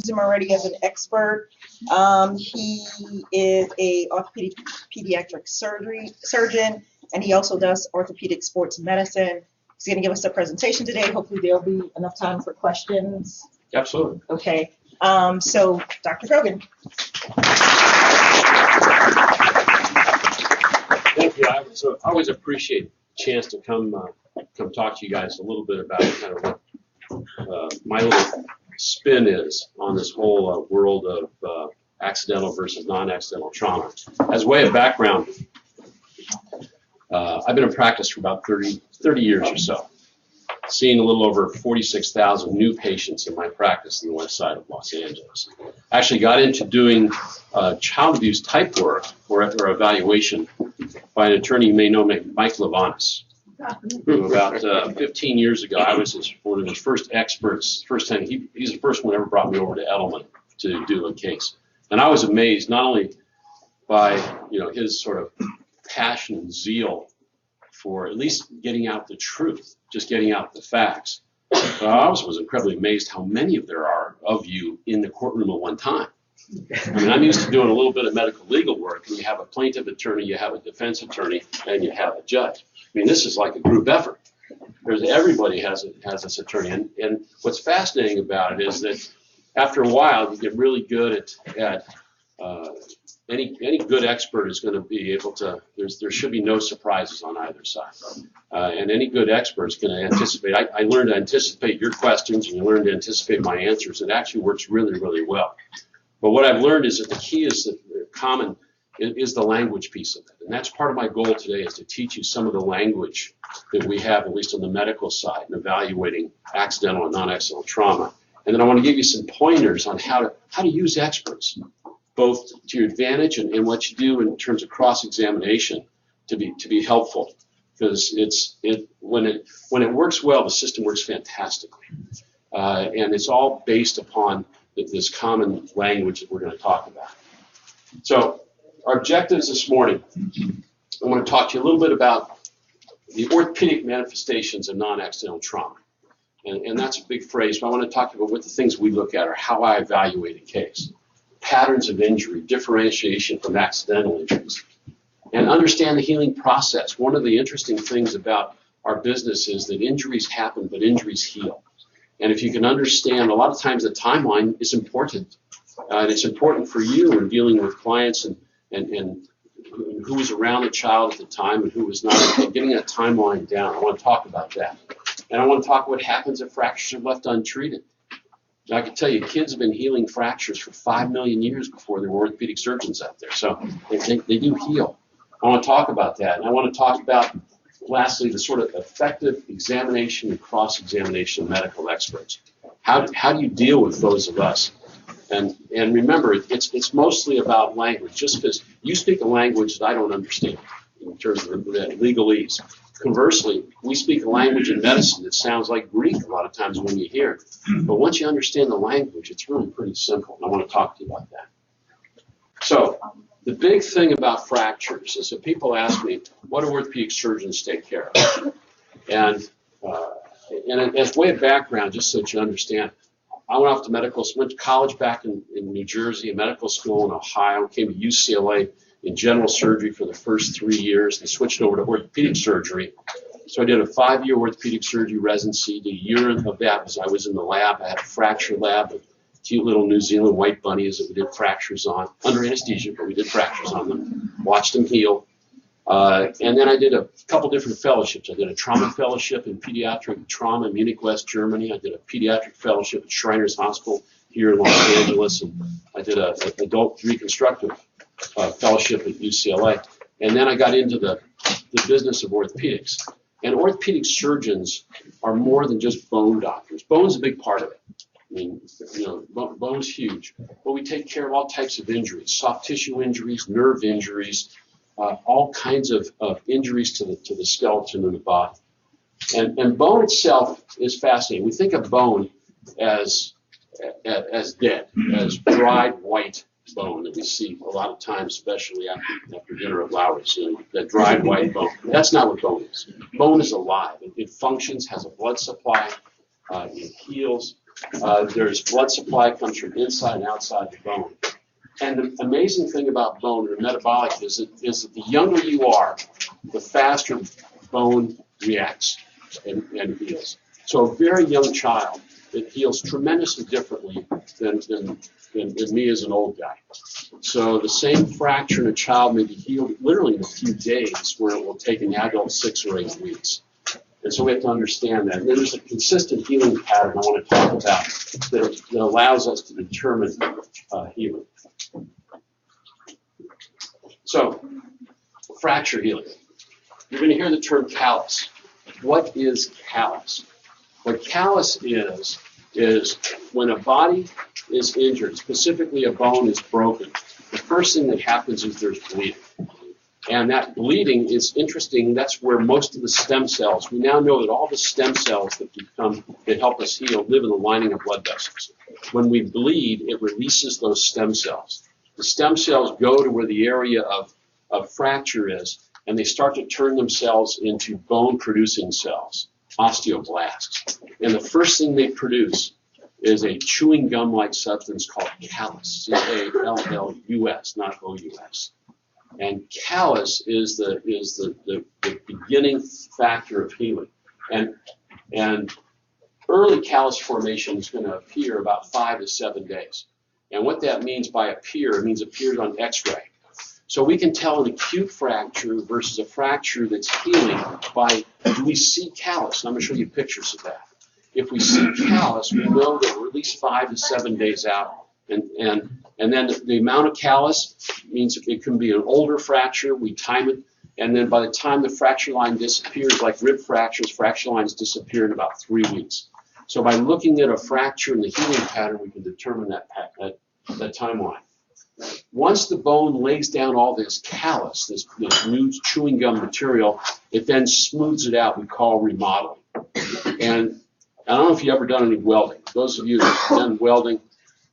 used him already as an expert. He is a orthopedic pediatric surgeon, and he also does orthopedic sports medicine. He's going to give us a presentation today. Hopefully there'll be enough time for questions. Absolutely. Okay. So, Dr. Grogan. Thank you. I always appreciate the chance to come talk to you guys a little bit about kind of what my little spin is on this whole world of accidental versus non-accidental trauma. As way of background, I've been in practice for about 30 years or so, seeing a little over 46,000 new patients in my practice in the west side of Los Angeles. I actually got into doing child abuse type work or evaluation by an attorney you may know named Mike Levanis, who about 15 years ago, I was one of his first experts. He's the first one who ever brought me over to Edelman to do a case. And I was amazed not only by his sort of passion and zeal for at least getting out the truth, just getting out the facts. But I also was incredibly amazed how many there are of you in the courtroom at one time. I mean, I'm used to doing a little bit of medical legal work, and you have a plaintiff attorney, you have a defense attorney, and you have a judge. I mean, this is like a group effort. Everybody has this attorney, and what's fascinating about it is that after a while, you get really good at any good expert is going to be able to, there should be no surprises on either side. And any good expert is going to anticipate. I learned to anticipate your questions, and you learn to anticipate my answers. It actually works really, really well. But what I've learned is that the key is the language piece of it. And that's part of my goal today, is to teach you some of the language that we have, at least on the medical side, in evaluating accidental and non-accidental trauma. And then I want to give you some pointers on how to use experts, both to your advantage and what you do in terms of cross-examination to be helpful. Because when it works well, the system works fantastically. And it's all based upon this common language that we're going to talk about. So our objectives this morning, I want to talk to you a little bit about the orthopedic manifestations of non-accidental trauma. And that's a big phrase, but I want to talk about what the things we look at, or how I evaluate a case. Patterns of injury, differentiation from accidental injuries, and understand the healing process. One of the interesting things about our business is that injuries happen, but injuries heal. And if you can understand, a lot of times the timeline is important. And it's important for you in dealing with clients and who was around the child at the time and who was not, and getting that timeline down. I want to talk about that. And I want to talk what happens if fractures are left untreated. Now, I can tell you, kids have been healing fractures for 5 million years before there were orthopedic surgeons out there. So they do heal. I want to talk about that. And I want to talk about, lastly, the sort of effective examination and cross-examination of medical experts. How do you deal with those of us? And remember, it's mostly about language, just because you speak a language that I don't understand in terms of the legalese. Conversely, we speak a language in medicine that sounds like Greek a lot of times when you hear it. But once you understand the language, it's really pretty simple. And I want to talk to you about that. So the big thing about fractures is that people ask me, what do orthopedic surgeons take care of? And as way of background, just so that you understand, I went off to went to college back in New Jersey, a medical school in Ohio, came to UCLA in general surgery for the first 3 years, and switched over to orthopedic surgery. So I did a 5-year orthopedic surgery residency. The year of that was I was in the lab. I had a fracture lab with cute little New Zealand white bunnies that we did fractures on, under anesthesia, but we did fractures on them, watched them heal. And then I did a couple different fellowships. I did a trauma fellowship in pediatric trauma in Munich, West Germany. I did a pediatric fellowship at Shriners Hospital here in Los Angeles. And I did an adult reconstructive fellowship at UCLA. And then I got into the business of orthopedics. And orthopedic surgeons are more than just bone doctors. Bone's a big part of it. I mean, bone's huge. But we take care of all types of injuries, soft tissue injuries, nerve injuries, all kinds of injuries to the skeleton and the body. And bone itself is fascinating. We think of bone as dead, as dried white bone that we see a lot of times, especially after dinner at Lowry's, that dried white bone. That's not what bone is. Bone is alive. It functions, has a blood supply, it heals, There's blood supply comes from inside and outside the bone. And the amazing thing about bone or metabolic is that the younger you are, the faster bone reacts and heals. So a very young child, it heals tremendously differently than me as an old guy. So the same fracture in a child may be healed literally in a few days, where it will take an adult 6 or 8 weeks. And so we have to understand that. And there's a consistent healing pattern I want to talk about that allows us to determine healing. So, fracture healing. You're going to hear the term callus. What is callus? What callus is when a body is injured, specifically a bone is broken, the first thing that happens is there's bleeding. And that bleeding is interesting. That's where most of the stem cells, we now know that all the stem cells that help us heal live in the lining of blood vessels. When we bleed, it releases those stem cells. The stem cells go to where the area of fracture is, and they start to turn themselves into bone-producing cells, osteoblasts. And the first thing they produce is a chewing gum-like substance called callus, C-A-L-L-U-S, not O-U-S. And callus is the beginning factor of healing. And early callus formation is going to appear about 5 to 7 days. And what that means by appear, it means appears on X-ray. So we can tell an acute fracture versus a fracture that's healing by, do we see callus? And I'm going to show you pictures of that. If we see callus, we know that we're at least 5 to 7 days out. And then the amount of callus means it can be an older fracture, we time it, and then by the time the fracture line disappears, like rib fractures, fracture lines disappear in about 3 weeks. So by looking at a fracture in the healing pattern, we can determine that timeline. Once the bone lays down all this callus, this new chewing gum material, it then smooths it out, we call remodeling. And I don't know if you've ever done any welding. Those of you that have done welding,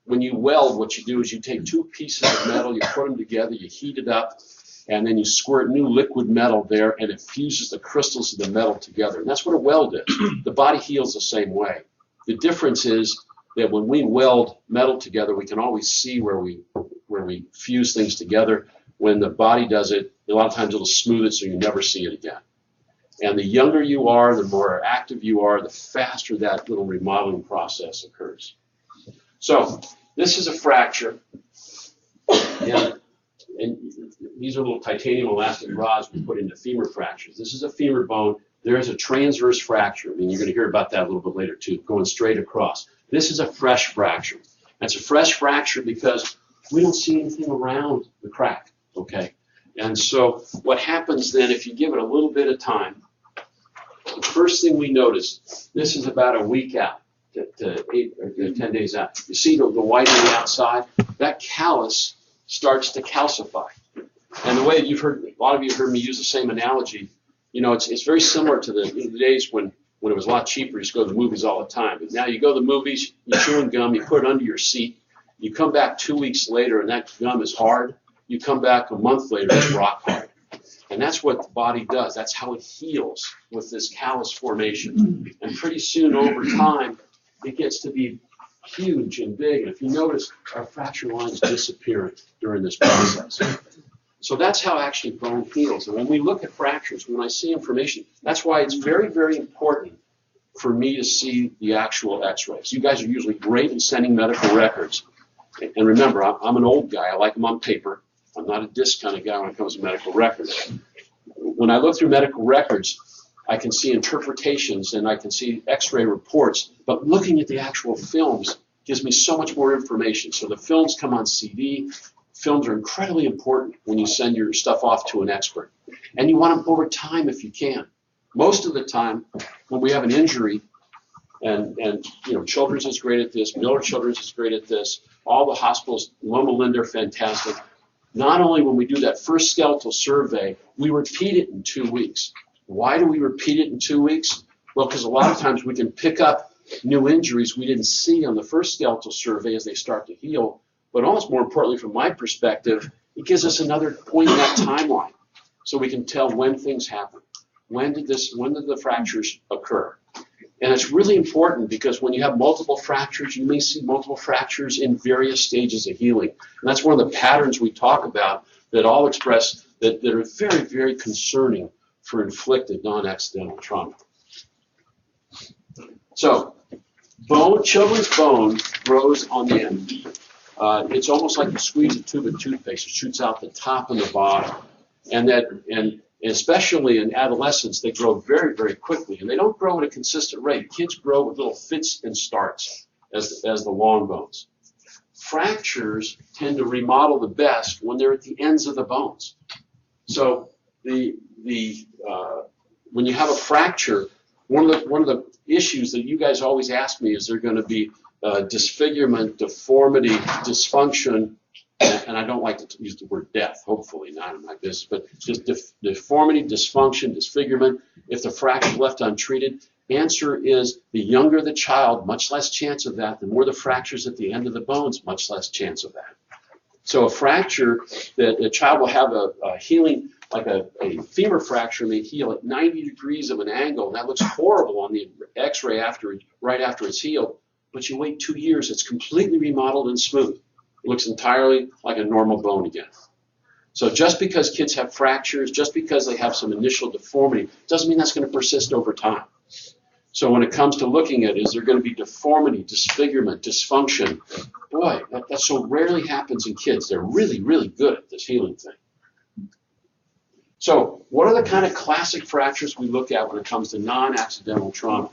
when you weld, what you do is you take 2 pieces of metal, you put them together, you heat it up, and then you squirt new liquid metal there, and it fuses the crystals of the metal together. And that's what a weld is. The body heals the same way. The difference is that when we weld metal together, we can always see where we fuse things together. When the body does it, a lot of times it'll smooth it so you never see it again. And the younger you are, the more active you are, the faster that little remodeling process occurs. So this is a fracture, and these are little titanium elastic rods we put into femur fractures. This is a femur bone. There is a transverse fracture. I mean, you're going to hear about that a little bit later too, going straight across. This is a fresh fracture. It's a fresh fracture because we don't see anything around the crack, okay? And so what happens then, if you give it a little bit of time, the first thing we notice, this is about a week out to 8 or 10 days out. You see the white on the outside? That callus starts to calcify. And the way that you've heard, a lot of you have heard me use the same analogy, you know, it's very similar to the days when it was a lot cheaper. You used to go to the movies all the time. But now you go to the movies, you chew gum, you put it under your seat, you come back 2 weeks later and that gum is hard. You come back a month later, it's rock hard. And that's what the body does. That's how it heals with this callus formation. And pretty soon over time, it gets to be huge and big. And if you notice, our fracture lines disappear during this process. So that's how actually bone heals. And when we look at fractures, when I see information, that's why it's very, very important for me to see the actual x-rays. You guys are usually great at sending medical records. And remember, I'm an old guy. I like them on paper. I'm not a disc kind of guy when it comes to medical records. When I look through medical records, I can see interpretations and I can see x-ray reports, but looking at the actual films gives me so much more information. So the films come on CD. Films are incredibly important when you send your stuff off to an expert. And you want them over time if you can. Most of the time, when we have an injury, and you know, Children's is great at this, Miller Children's is great at this, all the hospitals, Loma Linda are fantastic. Not only when we do that first skeletal survey, we repeat it in 2 weeks. Why do we repeat it in 2 weeks? Well, because a lot of times we can pick up new injuries we didn't see on the first skeletal survey as they start to heal. But almost more importantly, from my perspective, it gives us another point in that timeline, so we can tell when things happen. When did the fractures occur? And it's really important because when you have multiple fractures, you may see multiple fractures in various stages of healing. And that's one of the patterns we talk about that all express that are very, very concerning for inflicted non-accidental trauma. So, children's bone grows on the end. It's almost like you squeeze a tube of toothpaste. It shoots out the top and the bottom. And especially in adolescence, they grow very, very quickly. And they don't grow at a consistent rate. Kids grow with little fits and starts as the long bones. Fractures tend to remodel the best when they're at the ends of the bones. So when you have a fracture, one of the issues that you guys always ask me is there going to be disfigurement, deformity, dysfunction, and I don't like to use the word death, hopefully not in my business, but just deformity, dysfunction, disfigurement, if the fracture left untreated. Answer is the younger the child, much less chance of that. The more the fractures at the end of the bones, much less chance of that. So a fracture that a child will have a healing, like a femur fracture may heal at 90 degrees of an angle. That looks horrible on the x-ray right after it's healed. But you wait 2 years, it's completely remodeled and smooth. It looks entirely like a normal bone again. So just because kids have fractures, just because they have some initial deformity, doesn't mean that's going to persist over time. So when it comes to looking at, is there going to be deformity, disfigurement, dysfunction? Boy, that so rarely happens in kids. They're really, really good at this healing thing. So what are the kind of classic fractures we look at when it comes to non-accidental trauma?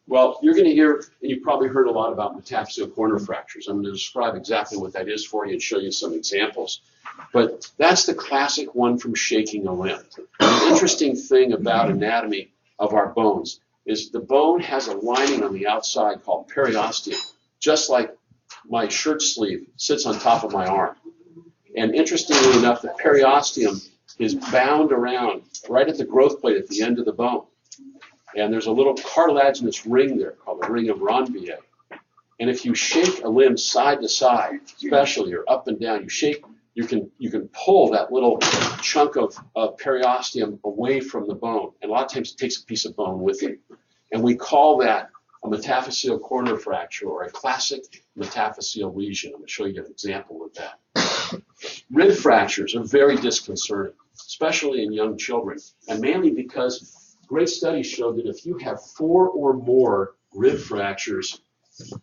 Well, you're going to hear, and you've probably heard a lot about metaphyseal corner fractures. I'm going to describe exactly what that is for you and show you some examples. But that's the classic one from shaking a limb. The interesting thing about anatomy of our bones is the bone has a lining on the outside called periosteum, just like my shirt sleeve sits on top of my arm. And interestingly enough, the periosteum is bound around right at the growth plate at the end of the bone. And there's a little cartilaginous ring there called the ring of Ranvier. And if you shake a limb side to side, especially, or up and down, you can pull that little chunk of periosteum away from the bone. And a lot of times it takes a piece of bone with it. And we call that a metaphyseal corner fracture or a classic metaphyseal lesion. I'm going to show you an example of that. Rib fractures are very disconcerting, especially in young children, and mainly because great studies show that if you have 4 or more rib fractures,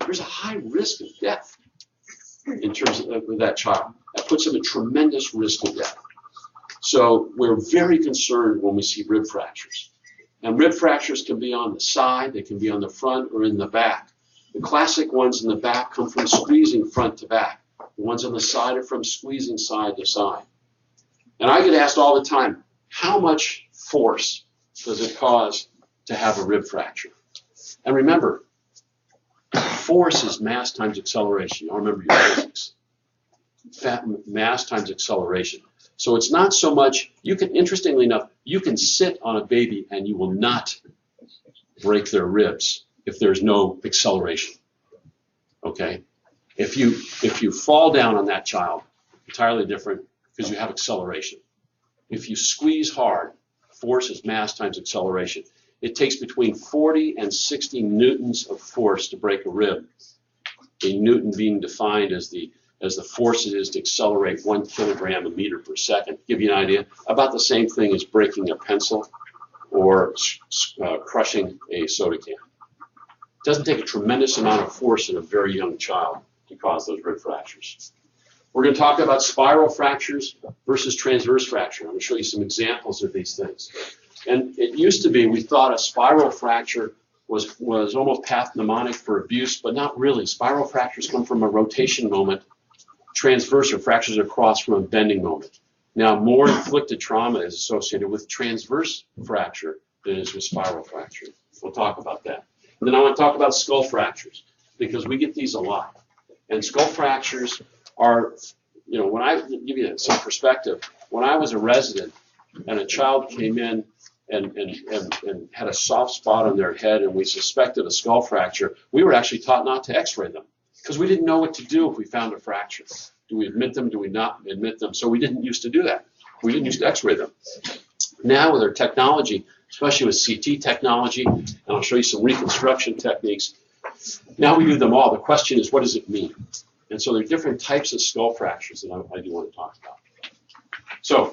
there's a high risk of death in terms of that child. That puts them at tremendous risk of death. So we're very concerned when we see rib fractures. And rib fractures can be on the side, they can be on the front or in the back. The classic ones in the back come from squeezing front to back. The ones on the side are from squeezing side to side. And I get asked all the time, how much force does it cause to have a rib fracture? And remember, force is mass times acceleration. You all remember your physics. Mass times acceleration. So it's not so much, interestingly enough, you can sit on a baby and you will not break their ribs if there's no acceleration. Okay? If you fall down on that child, entirely different because you have acceleration. If you squeeze hard, force is mass times acceleration. It takes between 40 and 60 newtons of force to break a rib. A newton being defined as the force it is to accelerate 1 kilogram a meter per second. Give you an idea, about the same thing as breaking a pencil or crushing a soda can. It doesn't take a tremendous amount of force in a very young child to cause those rib fractures. We're going to talk about spiral fractures versus transverse fracture. I'm going to show you some examples of these things. And it used to be, we thought a spiral fracture was almost pathognomonic for abuse, but not really. Spiral fractures come from a rotation moment. Transverse or fractures across from a bending moment. Now, more inflicted trauma is associated with transverse fracture than is with spiral fracture. We'll talk about that. And then I want to talk about skull fractures, because we get these a lot. And skull fractures are, when I give you some perspective, when I was a resident and a child came in and had a soft spot on their head and we suspected a skull fracture, we were actually taught not to x-ray them because we didn't know what to do if we found a fracture. Do we admit them? Do we not admit them? So we didn't used to do that. We didn't used to x-ray them. Now with our technology, especially with CT technology, and I'll show you some reconstruction techniques. Now we do them all. The question is, what does it mean? And so there are different types of skull fractures that I do want to talk about. So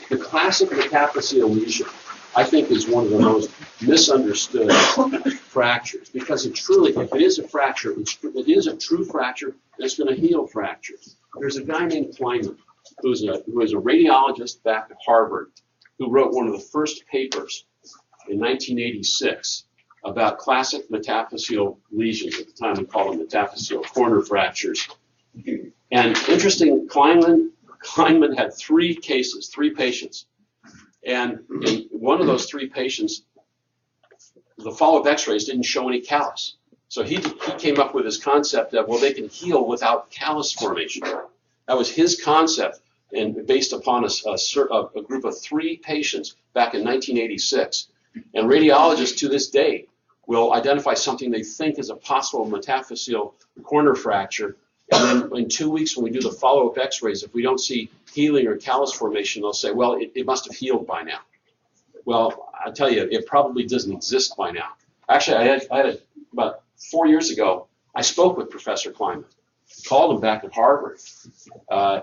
the classic metaphyseal lesion, I think, is one of the most misunderstood fractures, because it truly, if it is a fracture, it is a true fracture, and it's going to heal fractures. There's a guy named Kleinman, who is a radiologist back at Harvard, who wrote one of the first papers in 1986 about classic metaphyseal lesions. At the time, we called them metaphyseal corner fractures. And interesting, Kleinman had three patients. And in one of those three patients, the follow-up x-rays didn't show any callus. So he came up with this concept that, well, they can heal without callus formation. That was his concept, and based upon a group of three patients back in 1986. And radiologists to this day will identify something they think is a possible metaphyseal corner fracture. And then in 2 weeks, when we do the follow-up x-rays, if we don't see healing or callus formation, they'll say, well, it must have healed by now. Well, I tell you, it probably doesn't exist by now. Actually, about 4 years ago, I spoke with Professor Kleinman, called him back at Harvard,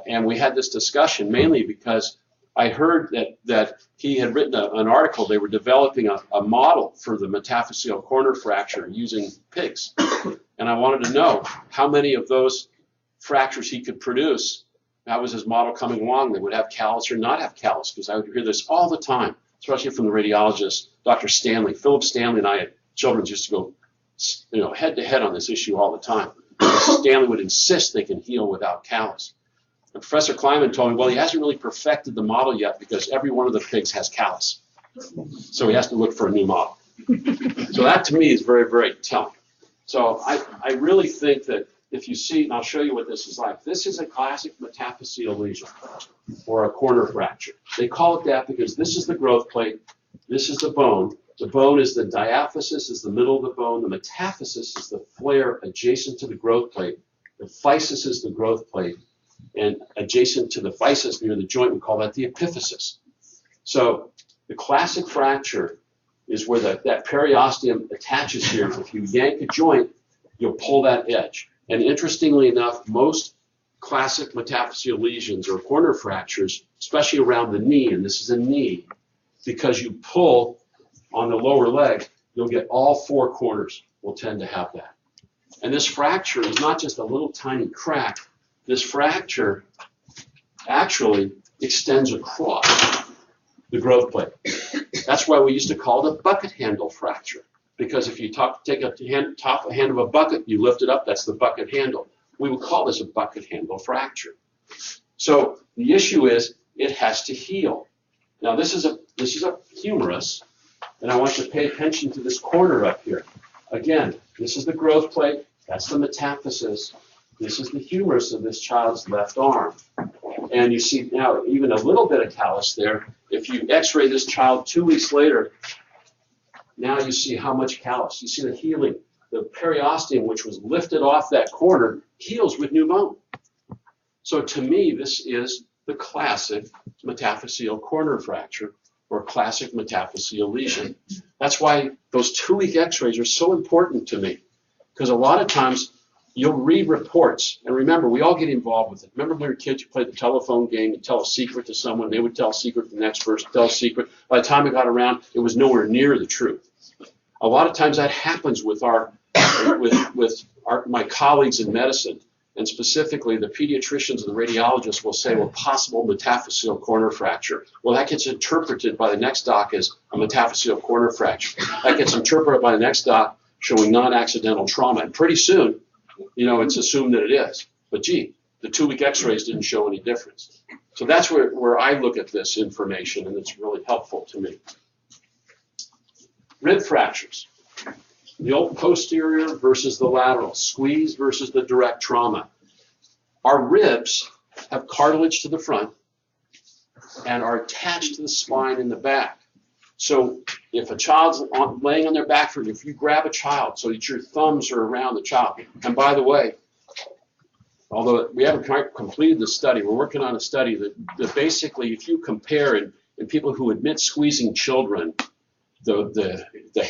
and we had this discussion mainly because I heard that he had written an article. They were developing a model for the metaphyseal corner fracture using pigs. And I wanted to know how many of those fractures he could produce. That was his model coming along. They would have callus or not have callus, because I would hear this all the time, especially from the radiologist, Dr. Stanley. Philip Stanley and I at Children's used to go head to head on this issue all the time. Stanley would insist they can heal without callus. And Professor Kleinman told me, well, he hasn't really perfected the model yet because every one of the pigs has callus. So he has to look for a new model. So that to me is very, very telling. So I really think that if you see, and I'll show you what this is like, this is a classic metaphyseal lesion or a corner fracture. They call it that because this is the growth plate, this is the bone. The bone is the diaphysis, is the middle of the bone. The metaphysis is the flare adjacent to the growth plate. The physis is the growth plate. And adjacent to the physis near the joint, we call that the epiphysis. So the classic fracture is where that periosteum attaches here. If you yank a joint, you'll pull that edge. And interestingly enough, most classic metaphyseal lesions or corner fractures, especially around the knee, and this is a knee, because you pull on the lower leg, you'll get all four corners will tend to have that. And this fracture is not just a little tiny crack. This fracture actually extends across the growth plate. That's why we used to call it a bucket handle fracture, because if you take a top hand of a bucket, you lift it up, that's the bucket handle. We would call this a bucket handle fracture. So the issue is it has to heal. Now this is a humerus, and I want you to pay attention to this corner up here. Again, this is the growth plate, that's the metaphysis. This is the humerus of this child's left arm. And you see now even a little bit of callus there. If you x-ray this child 2 weeks later, now you see how much callus. You see the healing. The periosteum, which was lifted off that corner, heals with new bone. So to me, this is the classic metaphyseal corner fracture or classic metaphyseal lesion. That's why those 2-week x-rays are so important to me, because a lot of times you'll read reports, and remember, we all get involved with it. Remember when we were kids, you played the telephone game, you tell a secret to someone, they would tell a secret to the next person, tell a secret. By the time it got around, it was nowhere near the truth. A lot of times that happens with my colleagues in medicine, and specifically the pediatricians and the radiologists will say, well, possible metaphyseal corner fracture. Well, that gets interpreted by the next doc as a metaphyseal corner fracture. That gets interpreted by the next doc showing non-accidental trauma, and pretty soon, it's assumed that it is. But gee, the 2-week x-rays didn't show any difference. So that's where I look at this information, and it's really helpful to me. Rib fractures. The old posterior versus the lateral, squeeze versus the direct trauma. Our ribs have cartilage to the front and are attached to the spine in the back. So if a child's laying on their back, if you grab a child so that your thumbs are around the child, and by the way, although we haven't completed the study, we're working on a study that basically if you compare in people who admit squeezing children, the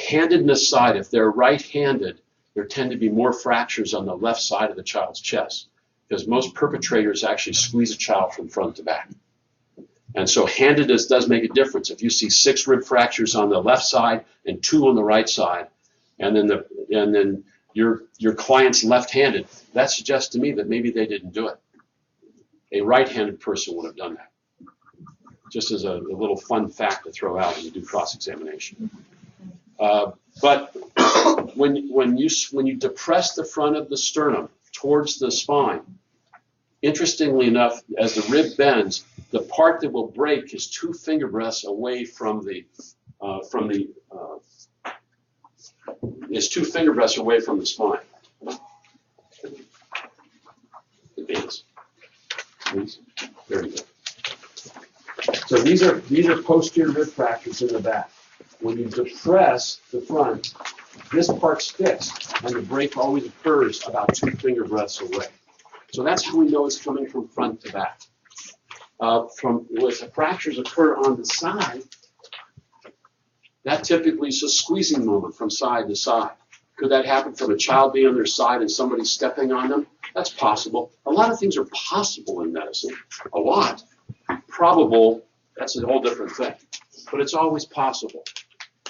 handedness side, if they're right-handed, there tend to be more fractures on the left side of the child's chest, because most perpetrators actually squeeze a child from front to back. And so handedness does make a difference. If you see 6 rib fractures on the left side and 2 on the right side, and then your client's left-handed, that suggests to me that maybe they didn't do it. A right-handed person would have done that. Just as a little fun fact to throw out when you do cross-examination. But when you depress the front of the sternum towards the spine, interestingly enough, as the rib bends, the part that will break is 2 finger breadths away from the spine. Advance. Please. Very good. So these are posterior rib fractures in the back. When you depress the front, this part's fixed, and the break always occurs about 2 finger breadths away. So that's how we know it's coming from front to back. When the fractures occur on the side, that typically is a squeezing movement from side to side. Could that happen from a child being on their side and somebody stepping on them? That's possible. A lot of things are possible in medicine. A lot. Probable, that's a whole different thing. But it's always possible.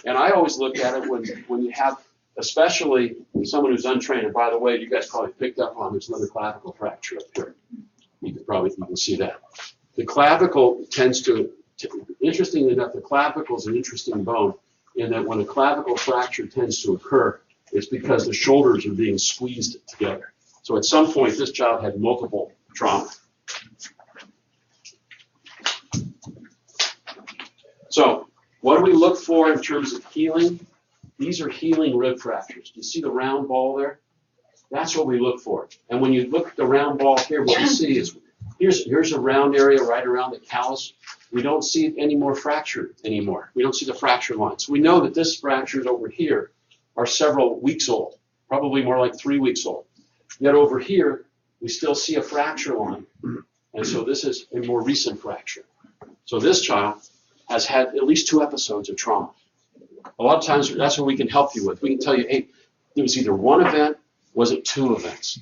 And I always look at it when you have, especially someone who's untrained, and by the way, you guys probably picked up on there's another clavicle fracture up here. You can see that. The clavicle tends to, interestingly enough, the clavicle is an interesting bone in that when a clavicle fracture tends to occur, it's because the shoulders are being squeezed together. So at some point, this child had multiple trauma. So what do we look for in terms of healing? These are healing rib fractures. Do you see the round ball there? That's what we look for. And when you look at the round ball here, what you see is here's a round area right around the callus. We don't see any more fracture anymore. We don't see the fracture lines. We know that this fractures over here are several weeks old, probably more like 3 weeks old. Yet over here, we still see a fracture line. And so this is a more recent fracture. So this child has had at least 2 episodes of trauma. A lot of times, that's what we can help you with. We can tell you, hey, it was either 1 event, was it 2 events?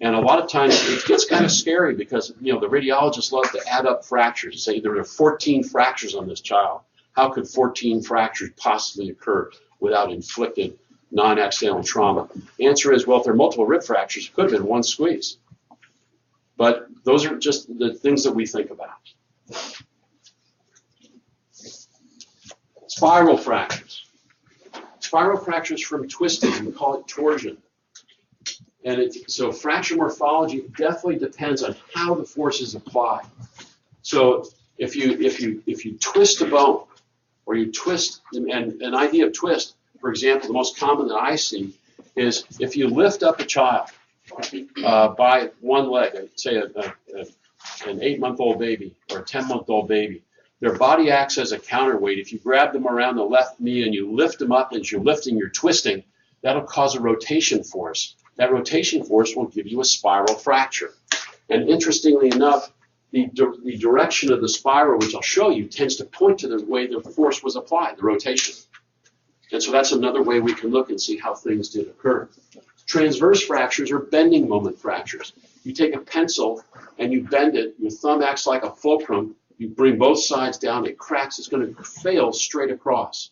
And a lot of times it gets kind of scary because, the radiologists love to add up fractures and say there are 14 fractures on this child. How could 14 fractures possibly occur without inflicted non-accidental trauma? The answer is, well, if there are multiple rib fractures, it could have been 1 squeeze. But those are just the things that we think about. Spiral fractures. Spiral fractures from twisting, we call it torsion. And so fracture morphology definitely depends on how the force is applied. So if you twist a bone, or you twist, and an idea of twist, for example, the most common that I see is if you lift up a child by one leg, say an 8-month-old baby or a 10-month-old baby, their body acts as a counterweight. If you grab them around the left knee and you lift them up as you're lifting, you're twisting, that'll cause a rotation force. That rotation force will give you a spiral fracture. And interestingly enough, the direction of the spiral, which I'll show you, tends to point to the way the force was applied, the rotation. And so that's another way we can look and see how things did occur. Transverse fractures are bending moment fractures. You take a pencil and you bend it, your thumb acts like a fulcrum, you bring both sides down, it cracks, it's going to fail straight across.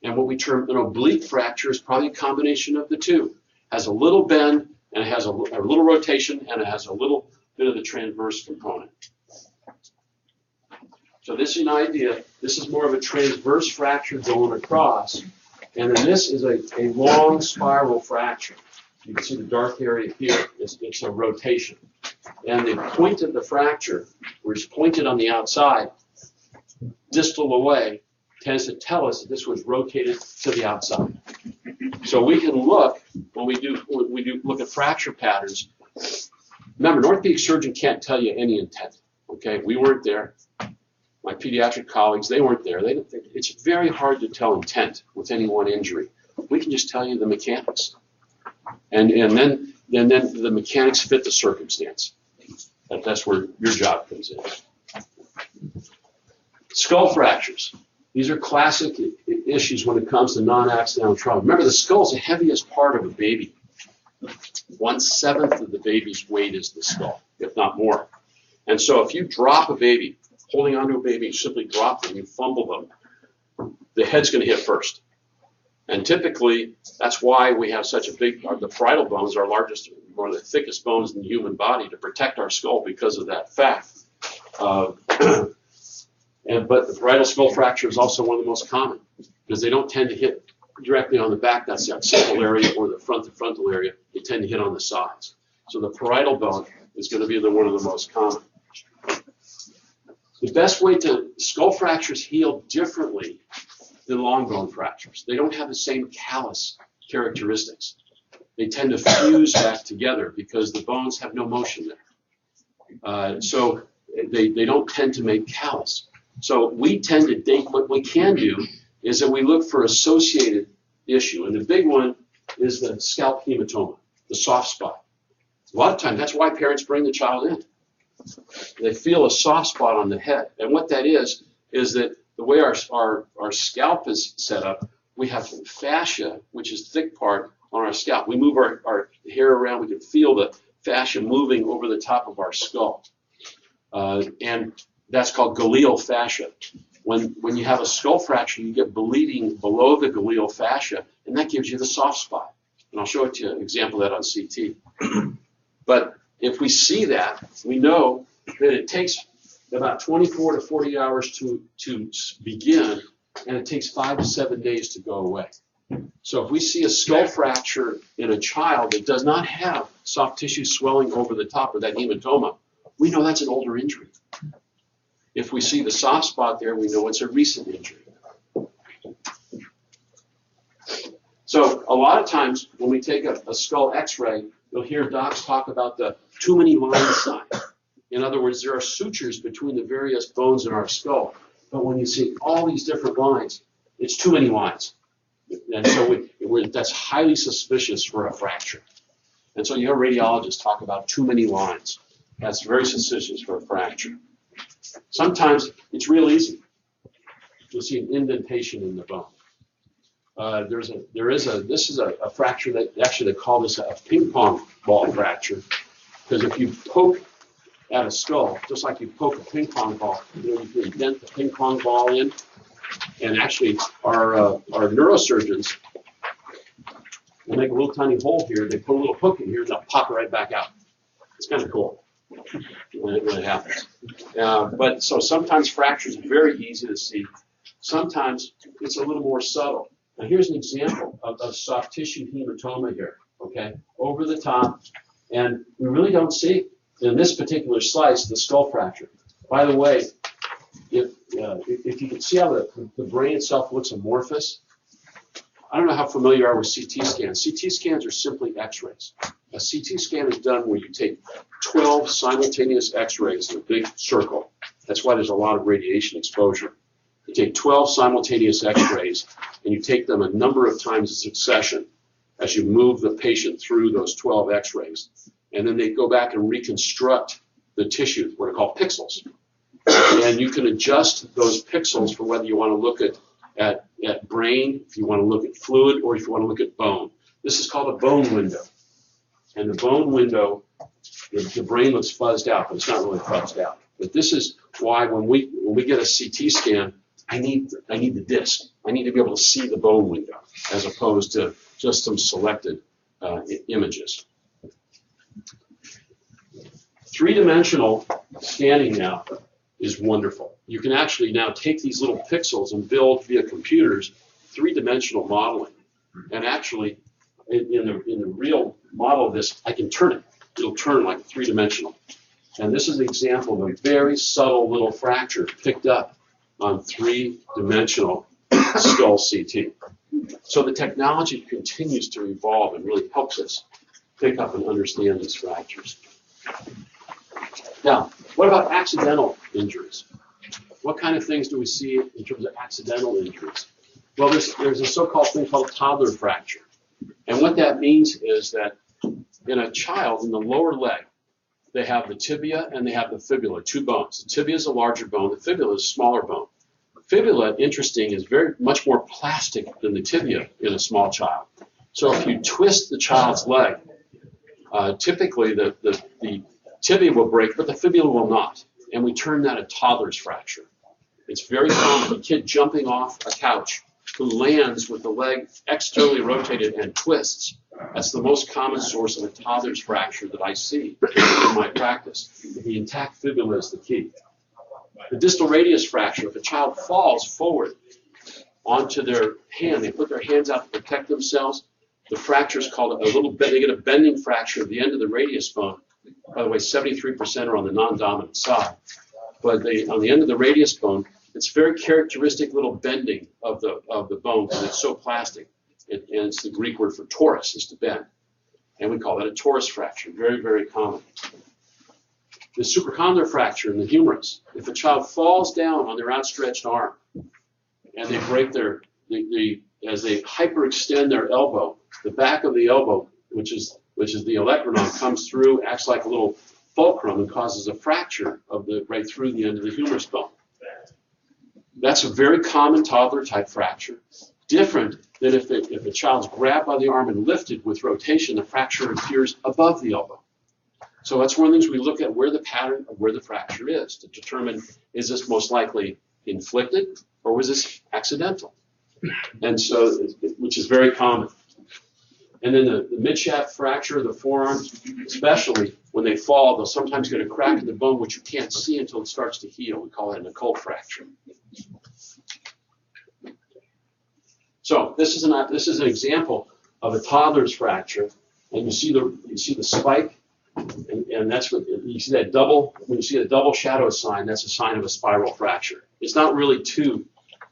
And what we term an oblique fracture is probably a combination of the two. Has a little bend, and it has a little rotation, and it has a little bit of the transverse component. So this is an idea. This is more of a transverse fracture going across, and then this is a long spiral fracture. You can see the dark area here. It's a rotation. And the point of the fracture, where it's pointed on the outside, distal away, tends to tell us that this was rotated to the outside. So we can look, when we do look at fracture patterns, remember, an orthopedic surgeon can't tell you any intent, okay? We weren't there. My pediatric colleagues, they weren't there. It's very hard to tell intent with any one injury. We can just tell you the mechanics. And then the mechanics fit the circumstance. That's where your job comes in. Skull fractures. These are classic issues when it comes to non-accidental trauma. Remember, the skull is the heaviest part of a baby. 1/7 of the baby's weight is the skull, if not more. And so if you drop a baby, holding onto a baby, you simply drop them, you fumble them, the head's going to hit first. And typically, that's why we have such a big, the parietal bones are largest, one of the thickest bones in the human body to protect our skull because of that fact. But the parietal skull fracture is also one of the most common because they don't tend to hit directly on the back, that's the occipital area, or the frontal area. They tend to hit on the sides. So the parietal bone is going to be one of the most common. The best way to, skull fractures heal differently than long bone fractures. They don't have the same callus characteristics. They tend to fuse back together because the bones have no motion there. So they don't tend to make callus. So we tend to date, what we can do is that we look for associated issue. And the big one is the scalp hematoma, the soft spot. A lot of times, that's why parents bring the child in. They feel a soft spot on the head. And what that is that the way our scalp is set up, we have fascia, which is the thick part on our scalp. We move our hair around, we can feel the fascia moving over the top of our skull. And that's called galeal fascia. When you have a skull fracture, you get bleeding below the galeal fascia, and that gives you the soft spot. And I'll show it to you, an example of that on CT. But if we see that, we know that it takes about 24 to 40 hours to begin, and it takes 5 to 7 days to go away. So if we see a skull fracture in a child that does not have soft tissue swelling over the top of that hematoma, we know that's an older injury. If we see the soft spot there, we know it's a recent injury. So a lot of times when we take a skull x-ray, you'll hear docs talk about the too many lines sign. In other words, there are sutures between the various bones in our skull. But when you see all these different lines, it's too many lines. And so that's highly suspicious for a fracture. And so you hear radiologists talk about too many lines. That's very suspicious for a fracture. Sometimes it's real easy. You'll see an indentation in the bone. This is a fracture that actually they call this a ping pong ball fracture, because if you poke at a skull, just like you poke a ping pong ball, you can dent the ping pong ball in. And actually, our neurosurgeons will make a little tiny hole here. They put a little hook in here, and they'll pop it right back out. It's kind of cool when it happens. But so sometimes fractures are very easy to see. Sometimes it's a little more subtle. Now here's an example of soft tissue hematoma here, okay, over the top, and we really don't see, in this particular slice, the skull fracture. By the way, if you can see how the brain itself looks amorphous, I don't know how familiar you are with CT scans. CT scans are simply x-rays. A CT scan is done where you take 12 simultaneous x-rays in a big circle. That's why there's a lot of radiation exposure. You take 12 simultaneous x-rays and you take them a number of times in succession as you move the patient through those 12 x-rays. And then they go back and reconstruct the tissue, what are called pixels. And you can adjust those pixels for whether you want to look at brain, if you want to look at fluid, or if you want to look at bone. This is called a bone window. And the bone window, the brain looks fuzzed out, but it's not really fuzzed out. But this is why when we get a CT scan, I need the disc. I need to be able to see the bone window as opposed to just some selected images. Three-dimensional scanning now is wonderful. You can actually now take these little pixels and build via computers three-dimensional modeling. And actually, in the real model of this, I can turn it. It'll turn like three-dimensional. And this is an example of a very subtle little fracture picked up on three-dimensional skull CT. So the technology continues to evolve and really helps us pick up and understand these fractures. Now, what about accidental injuries? What kind of things do we see in terms of accidental injuries? Well, there's a so-called thing called toddler fracture. And what that means is that in a child, in the lower leg, they have the tibia and they have the fibula, two bones. The tibia is a larger bone, the fibula is a smaller bone. Fibula, interesting, is very much more plastic than the tibia in a small child. So if you twist the child's leg, typically the tibia will break, but the fibula will not. And we term that a toddler's fracture. It's very common. A kid jumping off a couch who lands with the leg externally rotated and twists. That's the most common source of a toddler's fracture that I see in my practice. The intact fibula is the key. The distal radius fracture, if a child falls forward onto their hand, they put their hands out to protect themselves, the fracture is called a little bit, they get a bending fracture at the end of the radius bone. By the way, 73% are on the non-dominant side. But on the end of the radius bone, it's very characteristic little bending of the bone because it's so plastic. And it's the Greek word for torus, is to bend. And we call that a torus fracture, very, very common. The supracondylar fracture in the humerus, if a child falls down on their outstretched arm and they break as they hyperextend their elbow, the back of the elbow, which is the olecranon, comes through, acts like a little fulcrum and causes a fracture right through the end of the humerus bone. That's a very common toddler type fracture. Different than if a child's grabbed by the arm and lifted with rotation, the fracture appears above the elbow. So that's one of the things we look at, where the pattern of where the fracture is, to determine, is this most likely inflicted or was this accidental? And so, which is very common. And then the midshaft fracture of the forearm, especially when they fall, they'll sometimes get a crack in the bone which you can't see until it starts to heal. We call that an occult fracture. So this is an example of a toddler's fracture, and you see the spike, and that's what you see that double. When you see a double shadow sign, that's a sign of a spiral fracture. It's not really two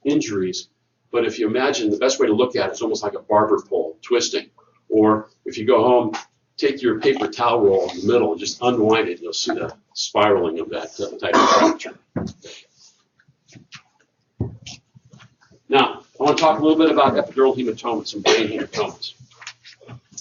injuries, but if you imagine, the best way to look at it is almost like a barber pole twisting. Or if you go home, take your paper towel roll in the middle and just unwind it, you'll see the spiraling of that type of fracture. Now, I want to talk a little bit about epidural hematomas and brain hematomas.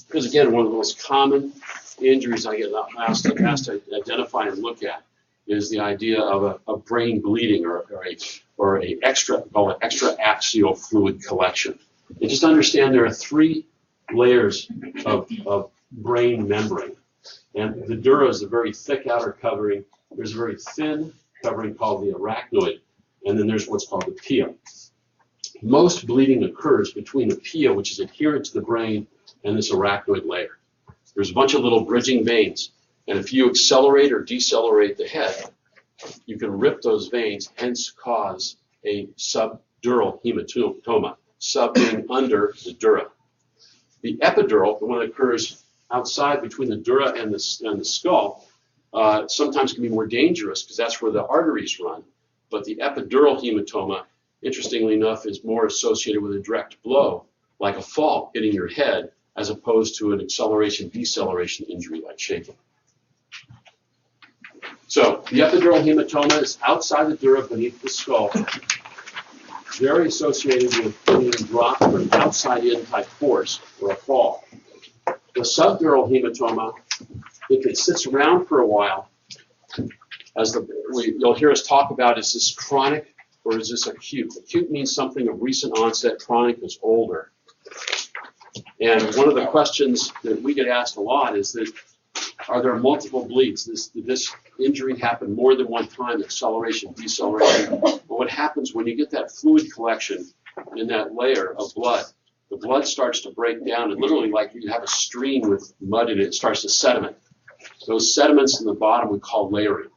Because again, one of the most common injuries I get asked to identify and look at is the idea of a brain bleeding or a extra-axial fluid collection. And just understand there are three layers of brain membrane. And the dura is a very thick outer covering. There's a very thin covering called the arachnoid. And then there's what's called the pia. Most bleeding occurs between the pia, which is adherent to the brain, and this arachnoid layer. There's a bunch of little bridging veins. And if you accelerate or decelerate the head, you can rip those veins, hence cause a subdural hematoma, sub being under the dura. The epidural, the one that occurs outside between the dura and the skull, sometimes can be more dangerous because that's where the arteries run. But the epidural hematoma, interestingly enough, is more associated with a direct blow, like a fall hitting your head, as opposed to an acceleration-deceleration injury like shaking. So the epidural hematoma is outside the dura beneath the skull, very associated with being dropped or an outside-in type force or a fall. The subdural hematoma, if it sits around for a while, you'll hear us talk about, is this chronic or is this acute? Acute means something of recent onset, chronic is older. And one of the questions that we get asked a lot is that, are there multiple bleeds? Did this injury happen more than one time, acceleration, deceleration? But what happens when you get that fluid collection in that layer of blood, the blood starts to break down, and literally like you have a stream with mud in it, it starts to sediment. Those sediments in the bottom we call layering.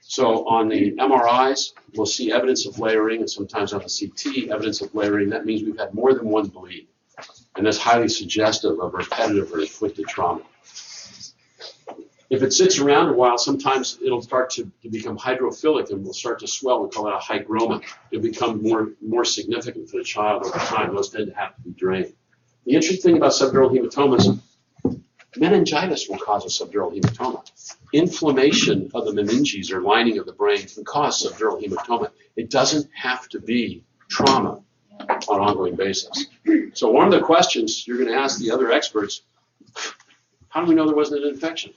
So on the MRIs, we'll see evidence of layering, and sometimes on the CT, evidence of layering. That means we've had more than one bleed. And that's highly suggestive of repetitive or inflicted trauma. If it sits around a while, sometimes it'll start to become hydrophilic and will start to swell. We call that a hygroma. It'll become more significant for the child over time. Those tend to have to be drained. The interesting thing about subdural hematomas, meningitis will cause a subdural hematoma. Inflammation of the meninges or lining of the brain can cause subdural hematoma. It doesn't have to be trauma on an ongoing basis. So one of the questions you're going to ask the other experts, how do we know there wasn't an infection?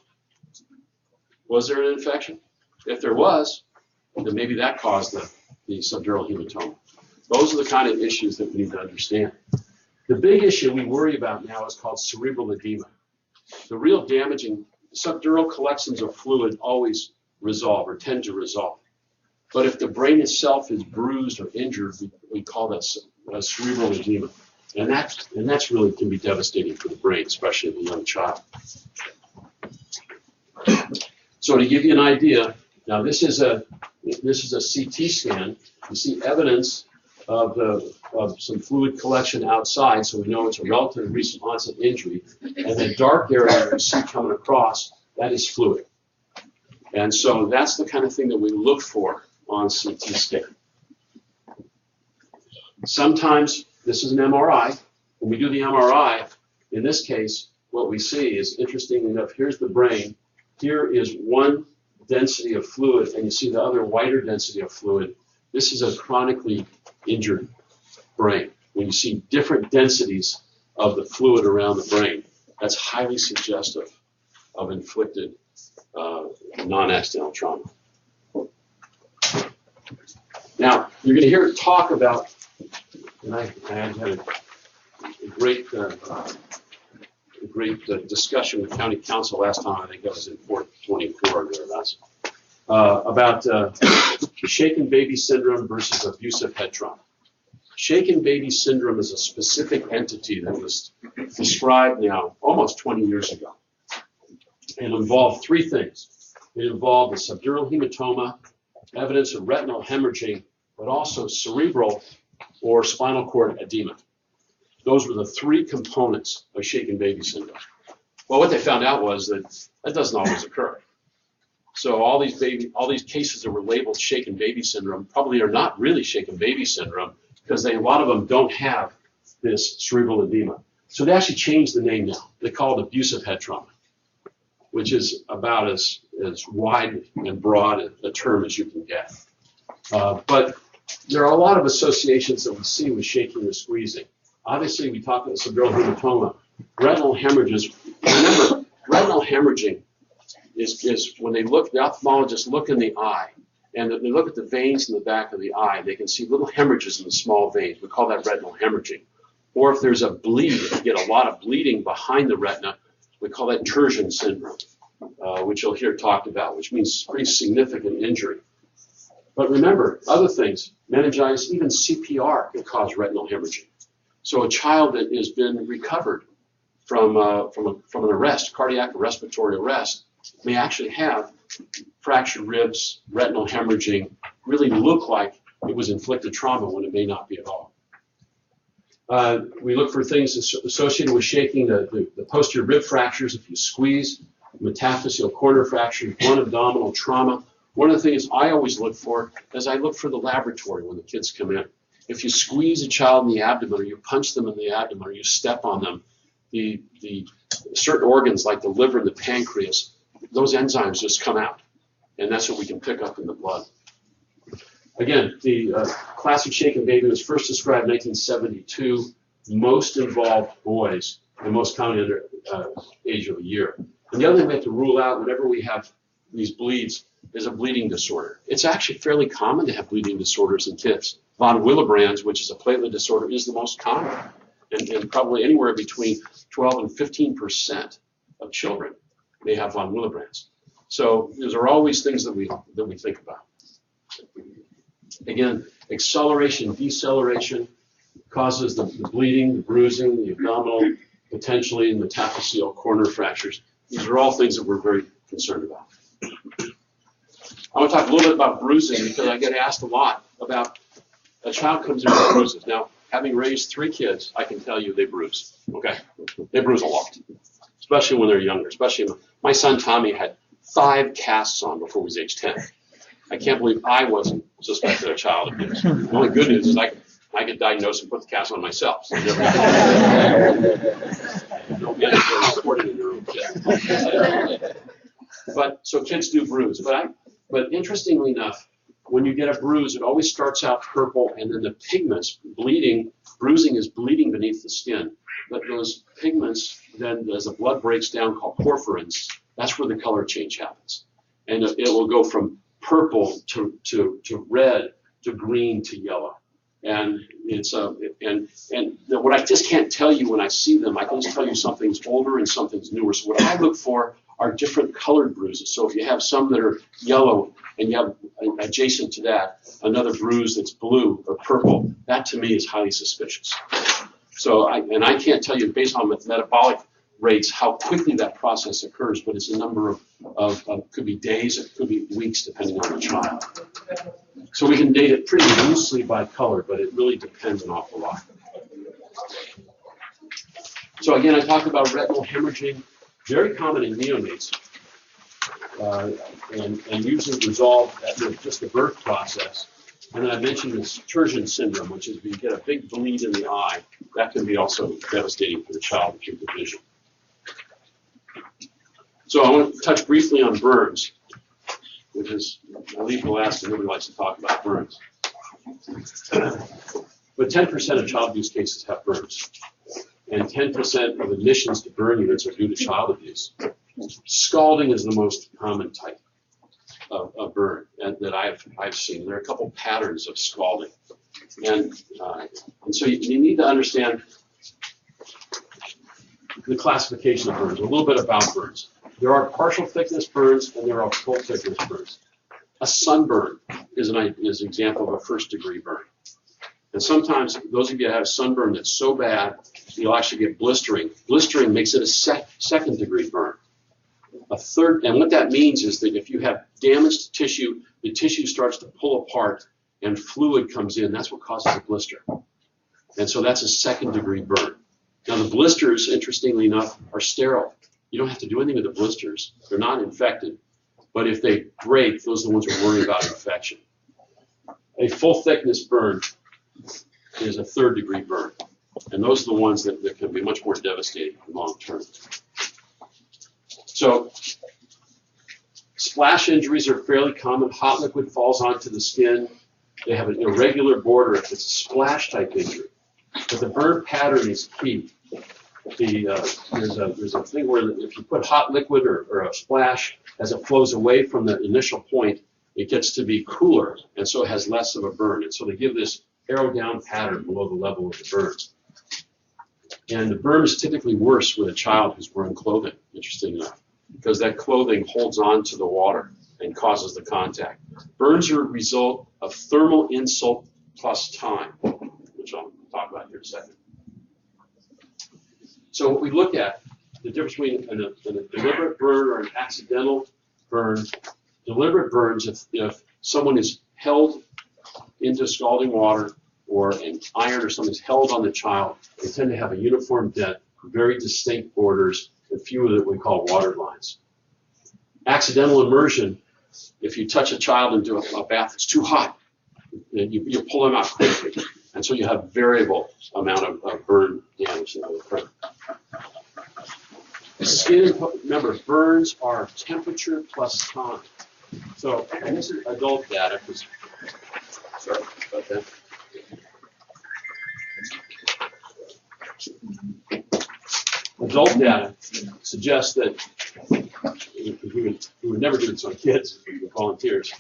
Was there an infection? If there was, then maybe that caused the subdural hematoma. Those are the kind of issues that we need to understand. The big issue we worry about now is called cerebral edema. The real damaging subdural collections of fluid always resolve or tend to resolve. But if the brain itself is bruised or injured, we call that cerebral edema. And that's really can be devastating for the brain, especially in a young child. So to give you an idea, now this is a CT scan. You see evidence of some fluid collection outside, so we know it's a relatively recent onset injury. And the dark area you see coming across, that is fluid. And so that's the kind of thing that we look for on CT scan. Sometimes this is an MRI. When we do the MRI, in this case, what we see is, interestingly enough, here's the brain. Here is one density of fluid, and you see the other wider density of fluid. This is a chronically injured brain. When you see different densities of the fluid around the brain, that's highly suggestive of inflicted non-accidental trauma. Now, you're going to hear talk about, and I had a great discussion with County Council last time. I think that was in 424 or thereabouts, about shaken baby syndrome versus abusive head trauma. Shaken baby syndrome is a specific entity that was described now almost 20 years ago. It involved three things. It involved a subdural hematoma, evidence of retinal hemorrhaging, but also cerebral or spinal cord edema. Those were the three components of shaken baby syndrome. Well, what they found out was that that doesn't always occur. So all these cases that were labeled shaken baby syndrome probably are not really shaken baby syndrome, because a lot of them don't have this cerebral edema. So they actually changed the name now. They call it abusive head trauma, which is about as wide and broad a term as you can get. But there are a lot of associations that we see with shaking or squeezing. Obviously, we talk about subdural hematoma. Retinal hemorrhages, remember, retinal hemorrhaging is when they look, the ophthalmologists look in the eye, and they look at the veins in the back of the eye. They can see little hemorrhages in the small veins. We call that retinal hemorrhaging. Or if there's a bleed, if you get a lot of bleeding behind the retina, we call that torsion syndrome, which you'll hear talked about, which means pretty significant injury. But remember, other things, meningitis, even CPR can cause retinal hemorrhaging. So a child that has been recovered from an arrest, cardiac or respiratory arrest, may actually have fractured ribs, retinal hemorrhaging, really look like it was inflicted trauma when it may not be at all. We look for things associated with shaking, the posterior rib fractures. If you squeeze, metaphyseal corner fracture, one abdominal trauma. One of the things I always look for is I look for the laboratory when the kids come in. If you squeeze a child in the abdomen, or you punch them in the abdomen, or you step on them, the certain organs like the liver and the pancreas, those enzymes just come out, and that's what we can pick up in the blood. Again, the classic shaken baby was first described in 1972. Most involved boys, and most commonly under age of a year. And the other thing we have to rule out whenever we have these bleeds is a bleeding disorder. It's actually fairly common to have bleeding disorders in kids. Von Willebrand's, which is a platelet disorder, is the most common, and probably anywhere between 12 and 15% of children may have von Willebrand's. So those are always things that we think about. Again, acceleration, deceleration causes the bleeding, the bruising, the abdominal, potentially metaphyseal corner fractures. These are all things that we're very concerned about. I want to talk a little bit about bruising, because I get asked a lot about a child comes in with bruises. Now, having raised 3 kids, I can tell you they bruise. Okay, they bruise a lot, especially when they're younger. Especially my son Tommy had 5 casts on before he was age 10. I can't believe I wasn't suspected of child abuse. The only good news is I could diagnose and put the cast on myself. So don't get it reported in your own kid. But so kids do bruise. But interestingly enough, when you get a bruise, it always starts out purple, and then the pigments, bruising is bleeding beneath the skin. But those pigments, then as the blood breaks down, called porphyrins, that's where the color change happens. And it will go from purple to red to green to yellow. And it's what I just can't tell you when I see them, I can just tell you something's older and something's newer. So what I look for are different colored bruises. So if you have some that are yellow and you have adjacent to that another bruise that's blue or purple, that to me is highly suspicious. So I can't tell you based on metabolic rates how quickly that process occurs, but it's a number of could be days, it could be weeks depending on the child. So we can date it pretty loosely by color, but it really depends an awful lot. So again, I talked about retinal hemorrhaging, very common in neonates, and usually resolved at just the birth process. And then I mentioned this Turgeon syndrome, which is when you get a big bleed in the eye. That can be also devastating for the child with the vision. So I want to touch briefly on burns, which is, I leave the last, and nobody likes to talk about burns. But 10% of child abuse cases have burns, and 10% of admissions to burn units are due to child abuse. Scalding is the most common type of burn that I've seen. There are a couple patterns of scalding, and so you need to understand the classification of burns, a little bit about burns. There are partial thickness burns and there are full thickness burns. A sunburn is an example of a first-degree burn. And sometimes those of you that have sunburn that's so bad, you'll actually get blistering. Blistering makes it a second-degree burn. A third, and what that means is that if you have damaged tissue, the tissue starts to pull apart and fluid comes in. That's what causes a blister. And so that's a second-degree burn. Now the blisters, interestingly enough, are sterile. You don't have to do anything with the blisters. They're not infected. But if they break, those are the ones we're worried about infection. A full-thickness burn is a third-degree burn. And those are the ones that can be much more devastating long-term. So splash injuries are fairly common. Hot liquid falls onto the skin. They have an irregular border if it's a splash-type injury. But the burn pattern is key. There's a thing where if you put hot liquid or a splash, as it flows away from the initial point, it gets to be cooler, and so it has less of a burn. And so they give this arrow down pattern below the level of the burn. And the burn is typically worse with a child who's wearing clothing, interesting enough, because that clothing holds on to the water and causes the contact. Burns are a result of thermal insult plus time, which I'll talk about here in a second. So what we look at, the difference between a deliberate burn or an accidental burn. Deliberate burns, if someone is held into scalding water or an iron or something is held on the child, they tend to have a uniform dent, very distinct borders, and few of what we call water lines. Accidental immersion, if you touch a child into a bath that's too hot, you pull them out quickly. And so you have variable amount of burn damage that will occur. Skin, remember, burns are temperature plus time. So, and this is adult data. Sorry about that. Adult data suggests that we would never do this on kids, volunteers,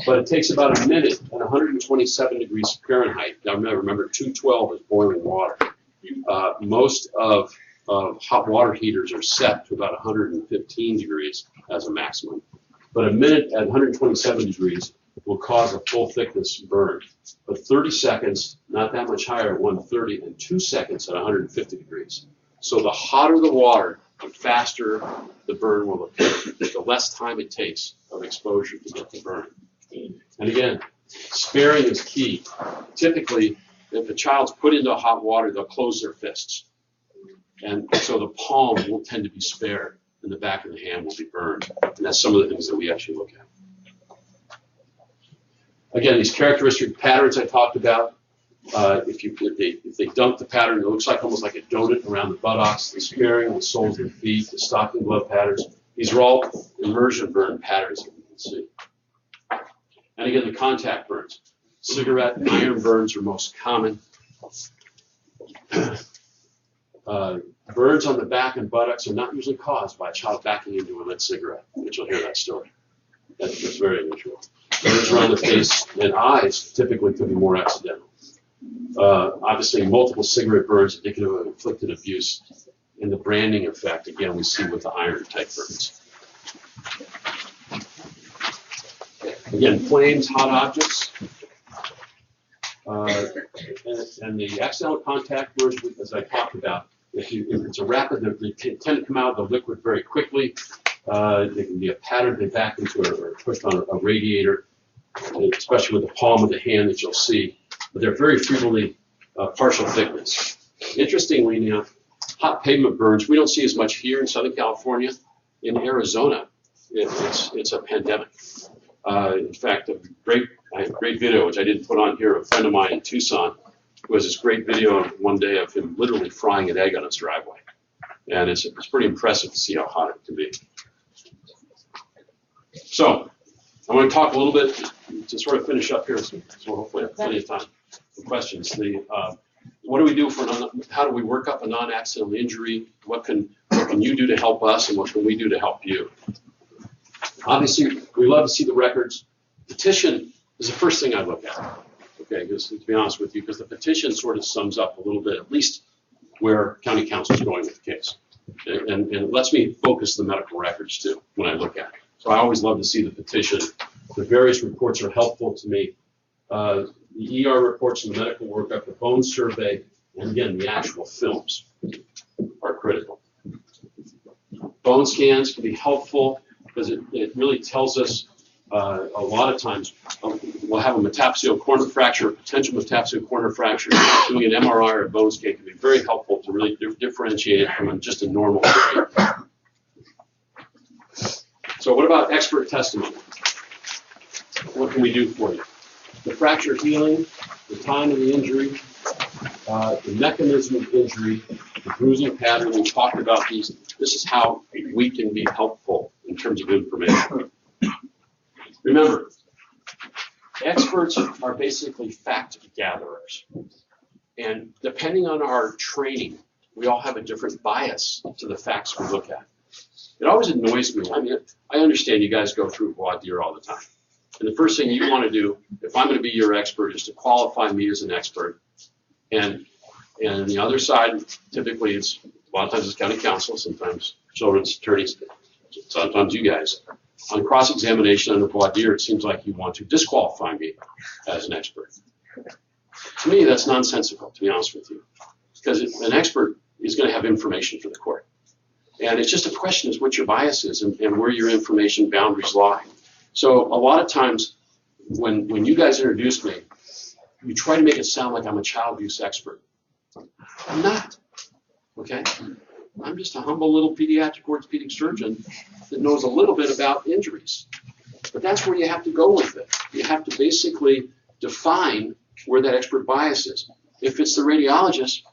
but it takes about a minute at 127 degrees Fahrenheit. Now remember 212 is boiling water. Most of hot water heaters are set to about 115 degrees as a maximum. But a minute at 127 degrees will cause a full thickness burn. But 30 seconds, not that much higher at 130, and 2 seconds at 150 degrees. So the hotter the water, the faster the burn will occur, the less time it takes of exposure to get the burn. And again, sparing is key. Typically, if a child's put into hot water, they'll close their fists. And so the palm will tend to be spared, and the back of the hand will be burned. And that's some of the things that we actually look at. Again, these characteristic patterns I talked about, if they dunk the pattern, it looks like almost like a donut around the buttocks, the sparing, the soles of the feet, the stocking glove patterns. These are all immersion burn patterns that we can see. And again, the contact burns. Cigarette and iron burns are most common. Burns on the back and buttocks are not usually caused by a child backing into a lit cigarette, which you'll hear that story. That's very unusual. Burns around the face and eyes typically could be more accidental. Obviously, multiple cigarette burns indicative of inflicted abuse. And the branding effect, again, we see with the iron-type burns. Again, flames, hot objects. And the accidental contact burns, as I talked about, if it's a rapid, they tend to come out of the liquid very quickly. They can be a pattern, they back into or pushed on a radiator, especially with the palm of the hand that you'll see. But they're very frequently partial thickness. Interestingly now, hot pavement burns, we don't see as much here in Southern California. In Arizona, it's a pandemic. In fact, I have a great video, which I didn't put on here, of a friend of mine in Tucson, who has this great video one day of him literally frying an egg on his driveway. And it's pretty impressive to see how hot it can be. So I'm going to talk a little bit to sort of finish up here, so hopefully I have plenty of time for questions. What do we do how do we work up a non-accidental injury? What can you do to help us, and what can we do to help you? Obviously, we love to see the records. Petition is the first thing I look at, okay, because to be honest with you, because the petition sort of sums up a little bit, at least where county council is going with the case. And it lets me focus the medical records too when I look at it. So I always love to see the petition. The various reports are helpful to me. The ER reports and the medical workup, the bone survey, and again, the actual films are critical. Bone scans can be helpful because it really tells us a lot of times we'll have a metaphyseal corner fracture, potential metaphyseal corner fracture. Doing an MRI or a bone scan can be very helpful to really differentiate it from just a normal area. So what about expert testimony? What can we do for you? The fracture healing, the time of the injury, the mechanism of injury, the bruising pattern, we talked about these. This is how we can be helpful in terms of information. Remember, experts are basically fact gatherers. And depending on our training, we all have a different bias to the facts we look at. It always annoys me. I mean, I understand you guys go through voir dire all the time. And the first thing you want to do, if I'm going to be your expert, is to qualify me as an expert. And the other side, typically, it's a lot of times it's county counsel, sometimes children's attorneys, sometimes you guys. On cross-examination under voir dire, it seems like you want to disqualify me as an expert. To me, that's nonsensical, to be honest with you, because an expert is going to have information for the court. And it's just a question of what your bias is and where your information boundaries lie. So a lot of times when you guys introduce me, you try to make it sound like I'm a child abuse expert. I'm not, okay? I'm just a humble little pediatric orthopedic surgeon that knows a little bit about injuries. But that's where you have to go with it. You have to basically define where that expert bias is. If it's the radiologist,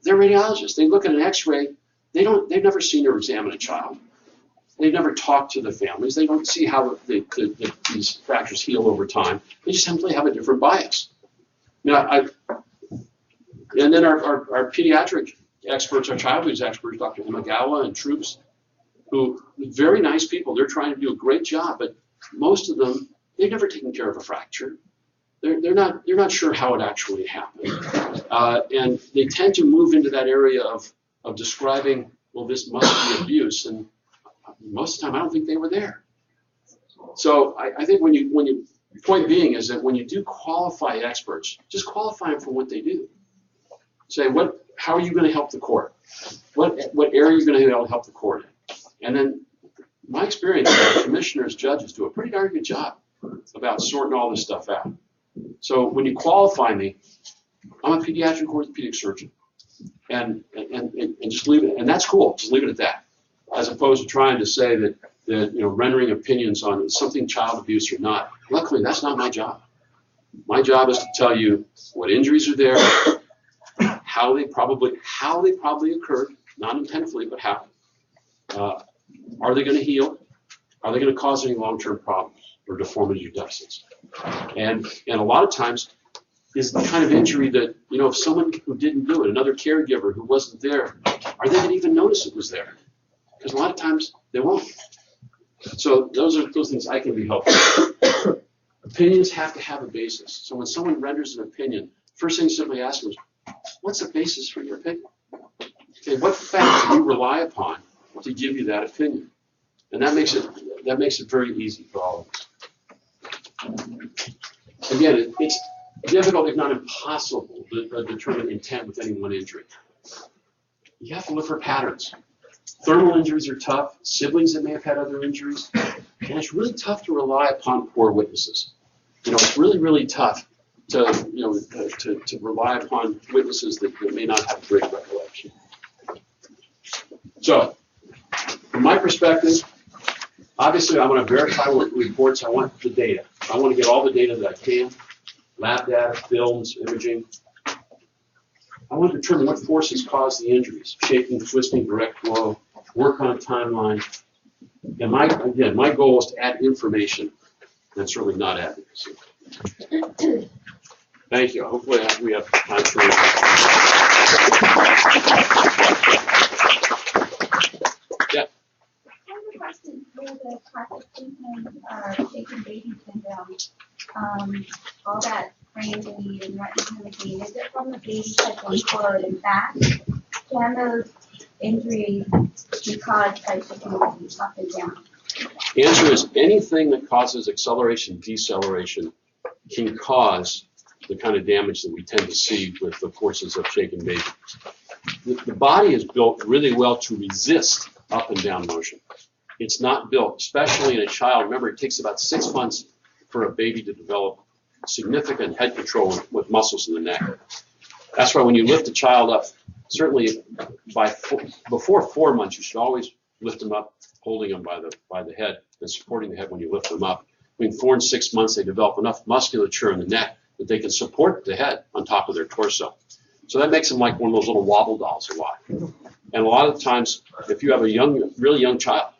they're radiologists. They look at an x-ray. They've never seen or examined a child. They've never talked to the families. They don't see how these fractures heal over time. They just simply have a different bias. And then our pediatric experts, our child abuse experts, Dr. Imagawa and Troops, who very nice people. They're trying to do a great job, but most of them, they've never taken care of a fracture. They're not sure how it actually happened, and they tend to move into that area of describing, well, this must be abuse, and most of the time I don't think they were there. So I think when you point being is that when you do qualify experts, just qualify them for what they do. Say how are you going to help the court? What area are you going to help the court in? And then my experience, commissioners, judges do a pretty darn good job about sorting all this stuff out. So when you qualify me, I'm a pediatric orthopedic surgeon, and just leave it, and that's cool. Just leave it at that, as opposed to trying to say that rendering opinions on something child abuse or not. Luckily, that's not my job. My job is to tell you what injuries are there, how they probably occurred, not intentionally, but how. Are they going to heal? Are they going to cause any long-term problems or deformities or deficits? And a lot of times is the kind of injury that, if someone who didn't do it, another caregiver who wasn't there, are they going to even notice it was there? Because a lot of times they won't. So those are those things I can be helpful with. Opinions have to have a basis. So when someone renders an opinion, first thing you simply ask them is, what's the basis for your opinion? Okay, what facts do you rely upon to give you that opinion? And that makes it very easy for all of us. Again, it's difficult, if not impossible, to determine intent with any one injury. You have to look for patterns. Thermal injuries are tough. Siblings that may have had other injuries. And it's really tough to rely upon poor witnesses. It's really, really tough to rely upon witnesses that may not have a great recollection. So, from my perspective, obviously I want to verify reports. I want the data. I want to get all the data that I can. Lab data, films, imaging. I want to determine what forces cause the injuries. Shaking, twisting, direct blow, work on a timeline. And my goal is to add information. That's really not advocacy. Thank you. Hopefully we have time for it. Yeah. I have a question for the classic treatment, shaken baby syndrome. All that crazy and pain, is it from the baby's head going forward and back? Can those injuries be caused by shaking the baby up and down? The answer is anything that causes acceleration, deceleration can cause the kind of damage that we tend to see with the forces of shaken baby. The body is built really well to resist up and down motion. It's not built, especially in a child. Remember, it takes about 6 months for a baby to develop significant head control with muscles in the neck. That's why when you lift a child up, certainly before 4 months, you should always lift them up, holding them by the head and supporting the head when you lift them up. Between 4 and 6 months, they develop enough musculature in the neck that they can support the head on top of their torso. So that makes them like one of those little wobble dolls a lot. And a lot of times, if you have a really young child,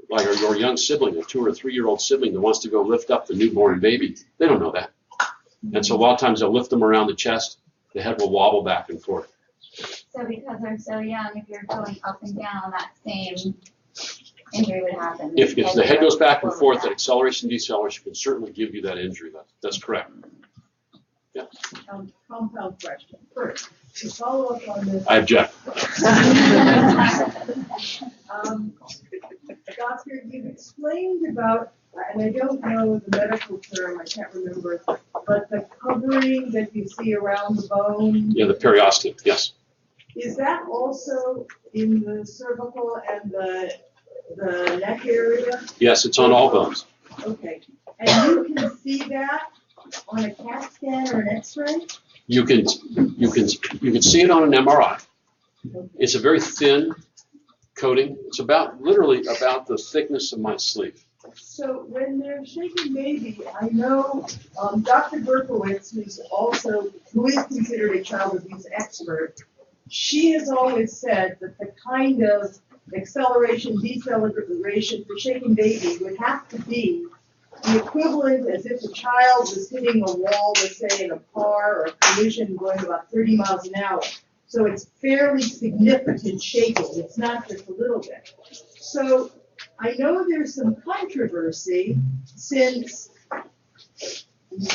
like your young sibling, a 2 or 3 year old sibling that wants to go lift up the newborn baby, they don't know that. And so a lot of times they'll lift them around the chest, the head will wobble back and forth. So because they're so young, if you're going up and down, that same injury would happen. If the head goes back and forth, that acceleration, deceleration can certainly give you that injury. That's correct. Yeah. Compound question. First, to follow up on this. I object. Doctor, you've explained about, and I don't know the medical term, I can't remember, but the covering that you see around the bone. Yeah, the periosteum, yes. Is that also in the cervical and the neck area? Yes, it's on all bones. Okay. And you can see that on a CAT scan or an X-ray? You can see it on an MRI. It's a very thin coating. It's literally about the thickness of my sleeve. So when they're shaking baby, I know Dr. Berkowitz, who is considered a child abuse expert, she has always said that the kind of acceleration, deceleration for shaking baby would have to be the equivalent as if the child was hitting a wall, let's say in a car or a collision going about 30 miles an hour. So it's fairly significant shaking. It's not just a little bit. So I know there's some controversy since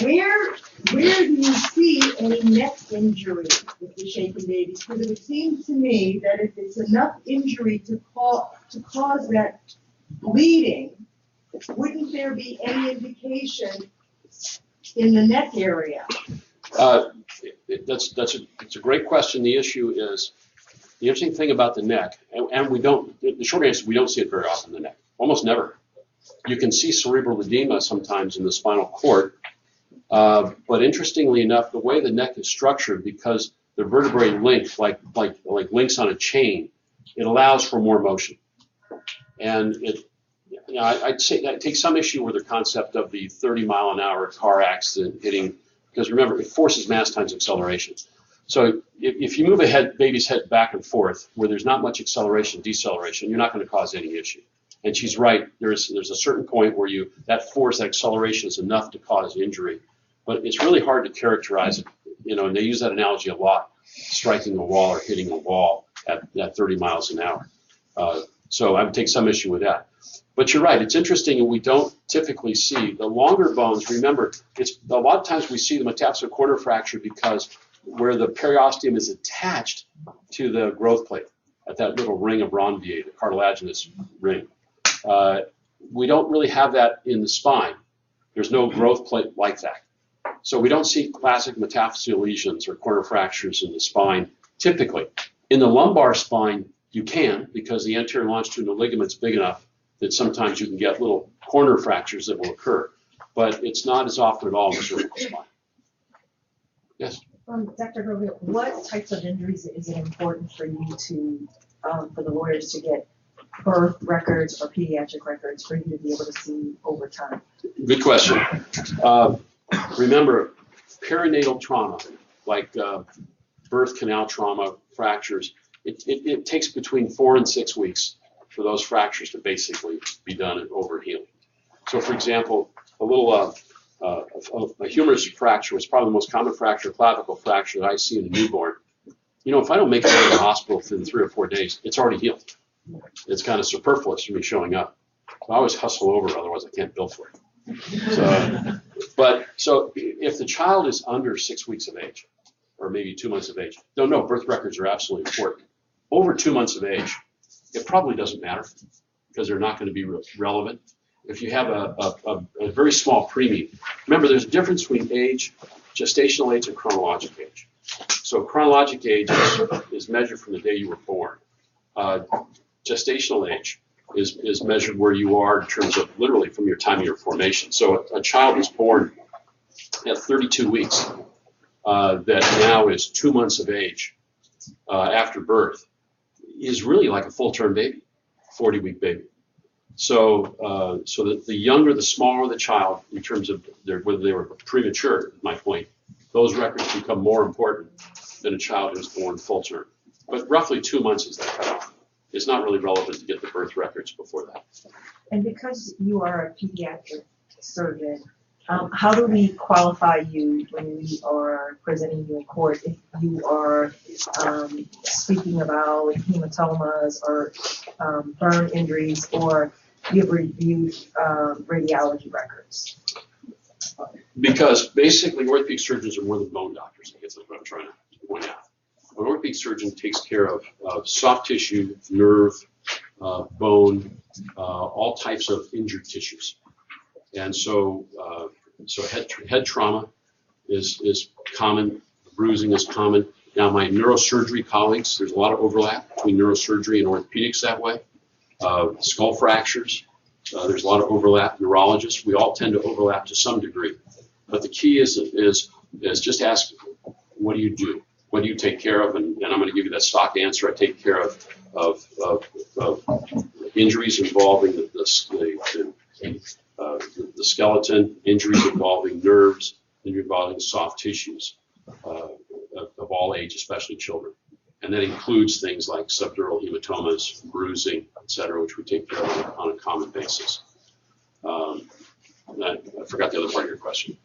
where do you see any neck injury with the shaken baby? Because it would seem to me that if it's enough injury to cause that bleeding, wouldn't there be any indication in the neck area? It's a great question. The issue is, the interesting thing about the neck, and the short answer is we don't see it very often in the neck, almost never. You can see cerebral edema sometimes in the spinal cord, but interestingly enough, the way the neck is structured, because the vertebrae link like links on a chain, it allows for more motion. And I'd say that takes some issue with the concept of the 30-mile-an-hour car accident hitting, because remember, it forces mass times acceleration. So if you move a baby's head back and forth where there's not much acceleration, deceleration, you're not going to cause any issue. And she's right. There's a certain point where that force, that acceleration is enough to cause injury. But it's really hard to characterize it. And they use that analogy a lot, striking a wall or hitting a wall at 30 miles an hour. So I would take some issue with that. But you're right, it's interesting, and we don't typically see the longer bones. Remember, it's a lot of times we see the metaphyseal corner fracture because where the periosteum is attached to the growth plate at that little ring of Ranvier, the cartilaginous ring. We don't really have that in the spine. There's no growth plate like that. So we don't see classic metaphyseal lesions or corner fractures in the spine typically. In the lumbar spine, you can, because the anterior longitudinal ligament's big enough that sometimes you can get little corner fractures that will occur. But it's not as often at all in the cervical spine. Yes? Dr. Grogan, what types of injuries is it important for you to, for the lawyers to get birth records or pediatric records for you to be able to see over time? Good question. Remember, perinatal trauma, like birth canal trauma, fractures, it takes between 4 and 6 weeks for those fractures to basically be done and over healing. So, for example, a little a humerus fracture was probably the most common fracture, clavicle fracture that I see in a newborn. You know, if I don't make it out of the hospital within 3 or 4 days, it's already healed. It's kind of superfluous for me showing up. So I always hustle over, otherwise I can't bill for it. So if the child is under 6 weeks of age, or maybe 2 months of age, no, birth records are absolutely important. Over 2 months of age, it probably doesn't matter because they're not going to be relevant. If you have a very small preemie, remember there's a difference between age, gestational age, and chronologic age. So chronologic age is measured from the day you were born. Gestational age is measured where you are in terms of literally from your time of your formation. So a child is born at 32 weeks that now is 2 months of age after birth is really like a full-term baby, 40-week baby. So the younger, the smaller the child in terms of whether they were premature, my point, those records become more important than a child who's born full-term. But roughly 2 months is the cutoff. It's not really relevant to get the birth records before that. And because you are a pediatric surgeon, how do we qualify you when we are presenting you in court if you are speaking about hematomas or burn injuries, or you've reviewed radiology records? Because basically orthopedic surgeons are more than bone doctors. I guess that's what I'm trying to point out. An orthopedic surgeon takes care of soft tissue, nerve, bone, all types of injured tissues. And so head trauma is common, bruising is common. Now my neurosurgery colleagues, there's a lot of overlap between neurosurgery and orthopedics that way. Skull fractures, there's a lot of overlap. Neurologists, we all tend to overlap to some degree. But the key is just ask, what do you do? What do you take care of? And I'm going to give you that stock answer. I take care of injuries involving the skeleton, injuries involving nerves, injuries involving soft tissues of all age, especially children. And that includes things like subdural hematomas, bruising, et cetera, which we take care of on a common basis. I forgot the other part of your question.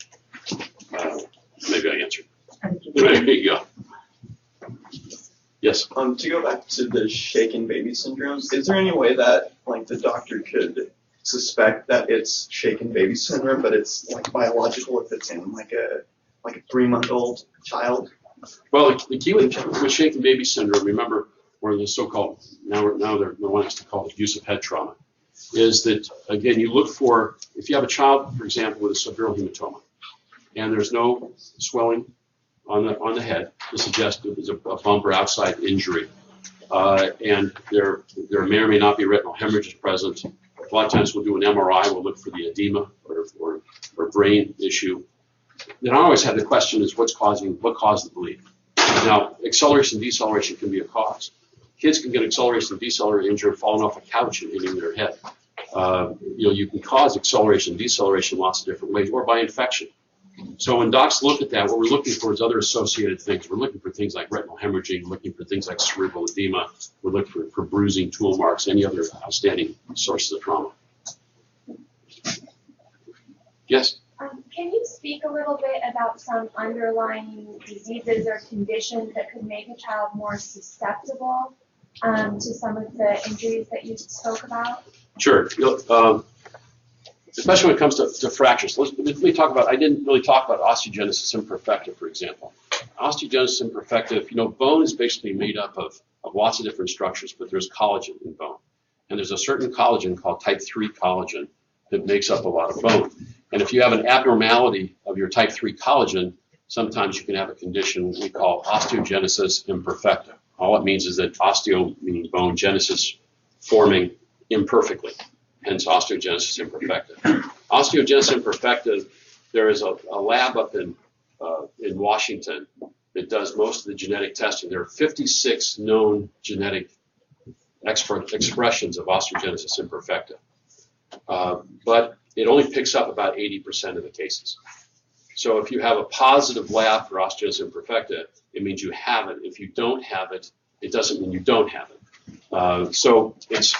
Maybe I answered. There you go. Yes. To go back to the shaken baby syndromes, is there any way that like the doctor could suspect that it's shaken baby syndrome, but it's like biological if it's in like a 3-month-old child? Well, the key with shaken baby syndrome, remember, or the so-called now they're wanting us to call it abusive head trauma, is that again you look for, if you have a child, for example, with a subdural hematoma, and there's no swelling on the head to suggest that there's a bump or outside injury, and there may or may not be retinal hemorrhages present. A lot of times we'll do an MRI, we'll look for the edema or brain issue. Then I always have the question is what caused the bleed? Now, acceleration and deceleration can be a cause. Kids can get acceleration and deceleration injury falling off a couch and hitting their head. You can cause acceleration and deceleration lots of different ways, or by infection. So when docs look at that, what we're looking for is other associated things. We're looking for things like retinal hemorrhaging, looking for things like cerebral edema. We're looking for bruising, tool marks, any other outstanding sources of trauma. Yes? Can you speak a little bit about some underlying diseases or conditions that could make a child more susceptible to some of the injuries that you spoke about? Sure. Especially when it comes to fractures. Let me talk about, I didn't really talk about osteogenesis imperfecta, for example. Osteogenesis imperfecta, if you know, bone is basically made up of lots of different structures, but there's collagen in bone. And there's a certain collagen called type 3 collagen that makes up a lot of bone. And if you have an abnormality of your type 3 collagen, sometimes you can have a condition we call osteogenesis imperfecta. All it means is that osteo meaning bone, genesis forming imperfectly, hence osteogenesis imperfecta. Osteogenesis imperfecta, there is a lab up in Washington that does most of the genetic testing. There are 56 known genetic expressions of osteogenesis imperfecta, but it only picks up about 80% of the cases. So if you have a positive lab for osteogenesis imperfecta, it means you have it. If you don't have it, it doesn't mean you don't have it. So it's,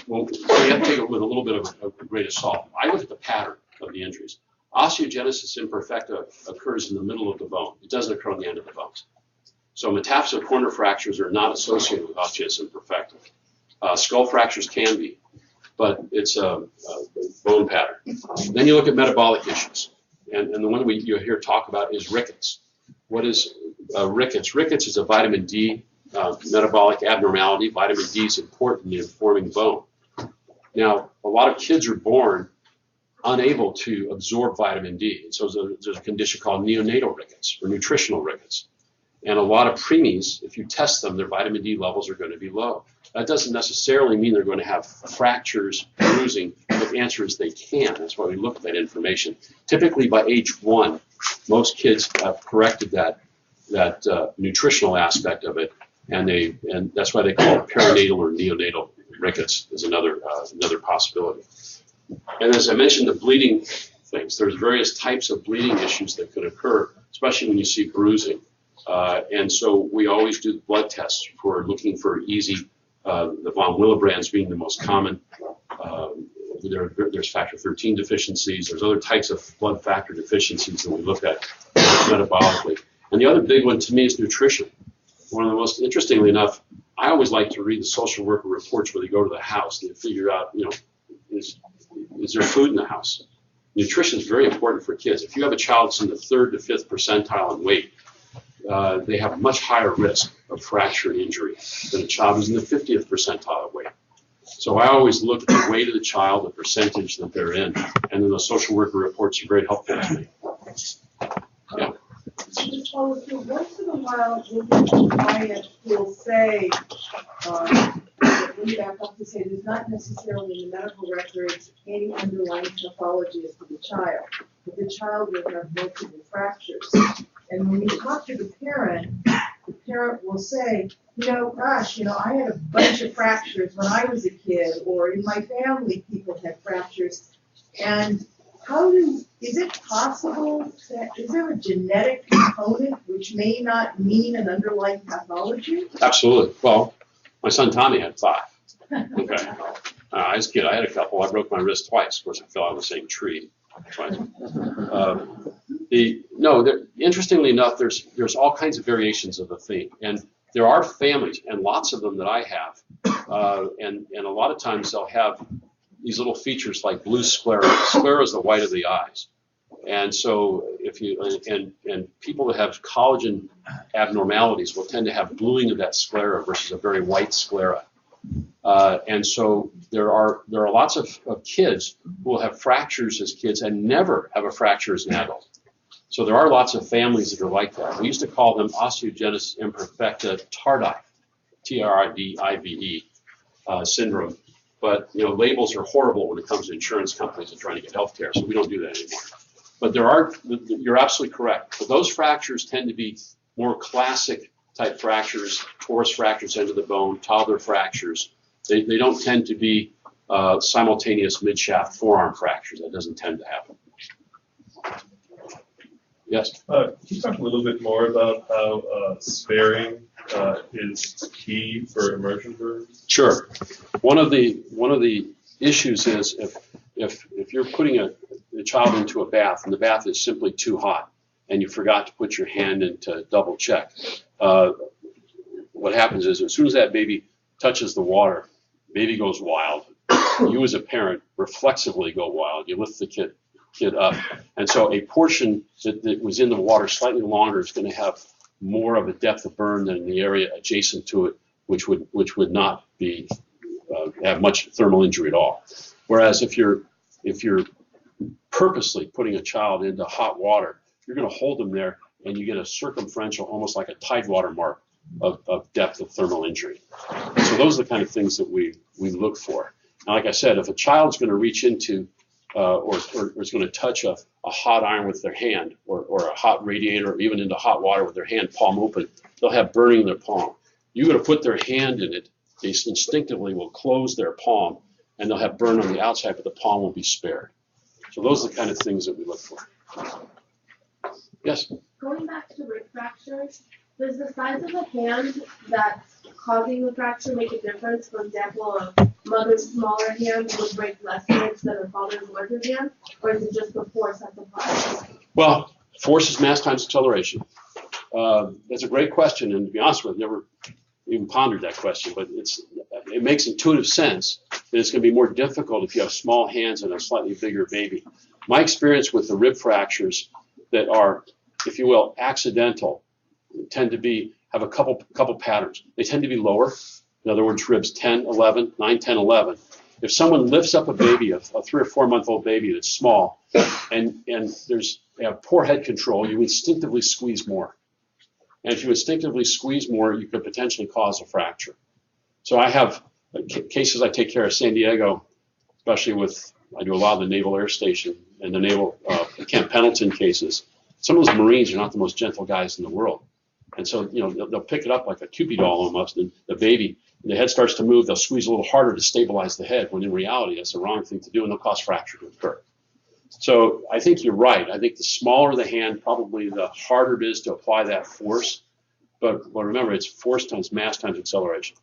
well, we have to take it with a little bit of a grain of salt. I look at the pattern of the injuries. Osteogenesis imperfecta occurs in the middle of the bone. It doesn't occur on the end of the bones. So metaphyseal corner fractures are not associated with osteogenesis imperfecta. Skull fractures can be, but it's a bone pattern. Then you look at metabolic issues. And the one you hear talk about is Rickets. What is Rickets? Rickets is a vitamin D metabolic abnormality. Vitamin D is important in forming bone. Now, a lot of kids are born unable to absorb vitamin D. And so there's a condition called neonatal rickets or nutritional rickets. And a lot of preemies, if you test them, their vitamin D levels are going to be low. That doesn't necessarily mean they're going to have fractures, bruising, but the answer is they can. That's why we look at that information. Typically by age 1, most kids have corrected that nutritional aspect of it, and that's why they call it perinatal or neonatal rickets is another possibility. And as I mentioned, the bleeding things, there's various types of bleeding issues that could occur, especially when you see bruising. And so we always do blood tests for looking for easy, the von Willebrands being the most common. There's factor 13 deficiencies. There's other types of blood factor deficiencies that we look at metabolically. And the other big one to me is nutrition. One of the most, interestingly enough, I always like to read the social worker reports where they go to the house and they figure out, is there food in the house? Nutrition is very important for kids. If you have a child that's in the 3rd to 5th percentile in weight, they have a much higher risk of fracture and injury than a child who's in the 50th percentile of weight. So I always look at the weight of the child, the percentage that they're in, and then the social worker reports are very helpful to me. Yeah. So once in a while, the client will say, we back up to say there's not necessarily in the medical records any underlying pathology as to the child, but the child will have multiple fractures. And when you talk to the parent will say, gosh, I had a bunch of fractures when I was a kid, or in my family people had fractures. And is it possible that, is there a genetic component which may not mean an underlying pathology? Absolutely. Well, my son Tommy had 5. Okay. I was a kid. I had a couple. I broke my wrist twice. Of course, I fell out of the same tree twice. Interestingly enough, there's all kinds of variations of the theme, and there are families, and lots of them that I have, and a lot of times they'll have these little features like blue sclera. Sclera is the white of the eyes, and so if you and people that have collagen abnormalities will tend to have bluing of that sclera versus a very white sclera. And so there are lots of kids who will have fractures as kids and never have a fracture as an adult. So there are lots of families that are like that. We used to call them osteogenesis imperfecta tardive, TRIDIVE syndrome. But labels are horrible when it comes to insurance companies and trying to get health care, so we don't do that anymore. But you're absolutely correct. But those fractures tend to be more classic type fractures, torus fractures into the bone, toddler fractures. They don't tend to be simultaneous mid-shaft forearm fractures. That doesn't tend to happen. Yes? Can you talk a little bit more about how sparing is key for immersion burns? Sure. One of the issues is if you're putting a child into a bath and the bath is simply too hot and you forgot to put your hand in to double check, what happens is as soon as that baby touches the water, baby goes wild. You as a parent reflexively go wild. You lift the kid up. And so a portion that was in the water slightly longer is going to have more of a depth of burn than the area adjacent to it, which would not be have much thermal injury at all. Whereas if you're purposely putting a child into hot water, you're going to hold them there, and you get a circumferential, almost like a tidewater mark of depth of thermal injury. So those are the kind of things that we look for. And like I said, if a child's going to reach into or is going to touch a hot iron with their hand, or a hot radiator, or even into hot water with their hand palm open, they'll have burning in their palm. You're going to put their hand in it, they instinctively will close their palm, and they'll have burn on the outside, but the palm will be spared. So those are the kind of things that we look for. Yes? Going back to rib fractures, does the size of the hand that's causing the fracture make a difference? For example, a mother's smaller hand would break less ribs than a father's larger hand, or is it just the force that's applied? Well, force is mass times acceleration. That's a great question, and to be honest with you, I've never even pondered that question, but it makes intuitive sense that it's going to be more difficult if you have small hands and a slightly bigger baby. My experience with the rib fractures that are, if you will, accidental, tend to have a couple patterns. They tend to be lower. In other words, ribs 10, 11, 9, 10, 11. If someone lifts up a baby, a 3 or 4 month old baby that's small, and they have poor head control, you instinctively squeeze more. And if you instinctively squeeze more, you could potentially cause a fracture. So I have cases I take care of San Diego, especially I do a lot of the Naval Air Station and the Naval Camp Pendleton cases. Some of those Marines are not the most gentle guys in the world. And so, they'll pick it up like a Cupid doll almost, and the baby, the head starts to move, they'll squeeze a little harder to stabilize the head, when in reality, that's the wrong thing to do, and they'll cause fracture to occur. So I think you're right. I think the smaller the hand, probably the harder it is to apply that force. But remember, it's force times mass times acceleration.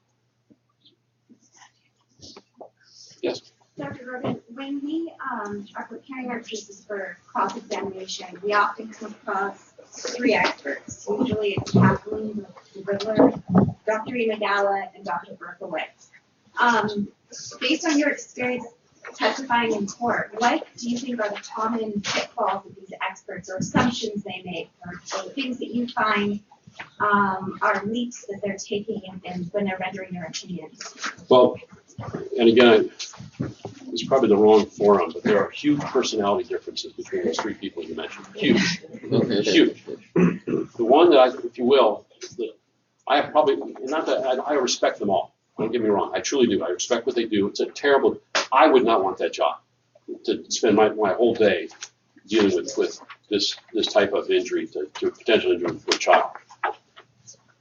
Yes? Dr. Grogan, when we are preparing our cases for cross-examination, we often come across 3 experts. Usually it's Kathleen Riddler, Dr. Imagawa, and Dr. Berkowitz. Based on your experience testifying in court, what do you think are the common pitfalls of these experts, or assumptions they make, or things that you find are leaps that they're taking when they're rendering their opinions? Well, and again, it's probably the wrong forum, but there are huge personality differences between those 3 people you mentioned. Huge. Huge. The one that if you will, I have probably, not that I respect them all. Don't get me wrong. I truly do. I respect what they do. It's a terrible, I would not want that job, to spend my whole day dealing with this type of injury, to potential injury for a child.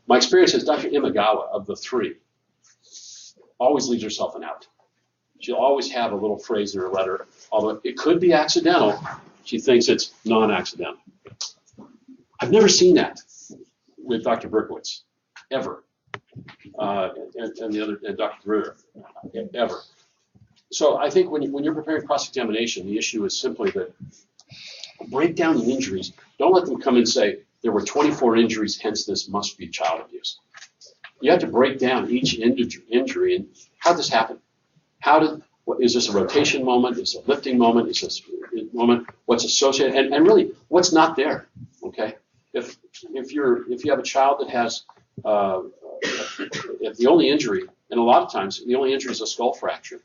My experience is Dr. Imagawa, of the 3, always leaves herself an out. She'll always have a little phrase in her letter, although it could be accidental, she thinks it's non-accidental. I've never seen that with Dr. Berkowitz, ever, and Dr. Ritter, ever. So I think when you're preparing cross-examination, the issue is simply that break down the injuries. Don't let them come and say, there were 24 injuries, hence this must be child abuse. You have to break down each injury and how did this happen? Is this a rotation moment? Is it a lifting moment? Is this a moment? What's associated? And really, what's not there? Okay. If you have a child that has if the only injury, and a lot of times the only injury is a skull fracture,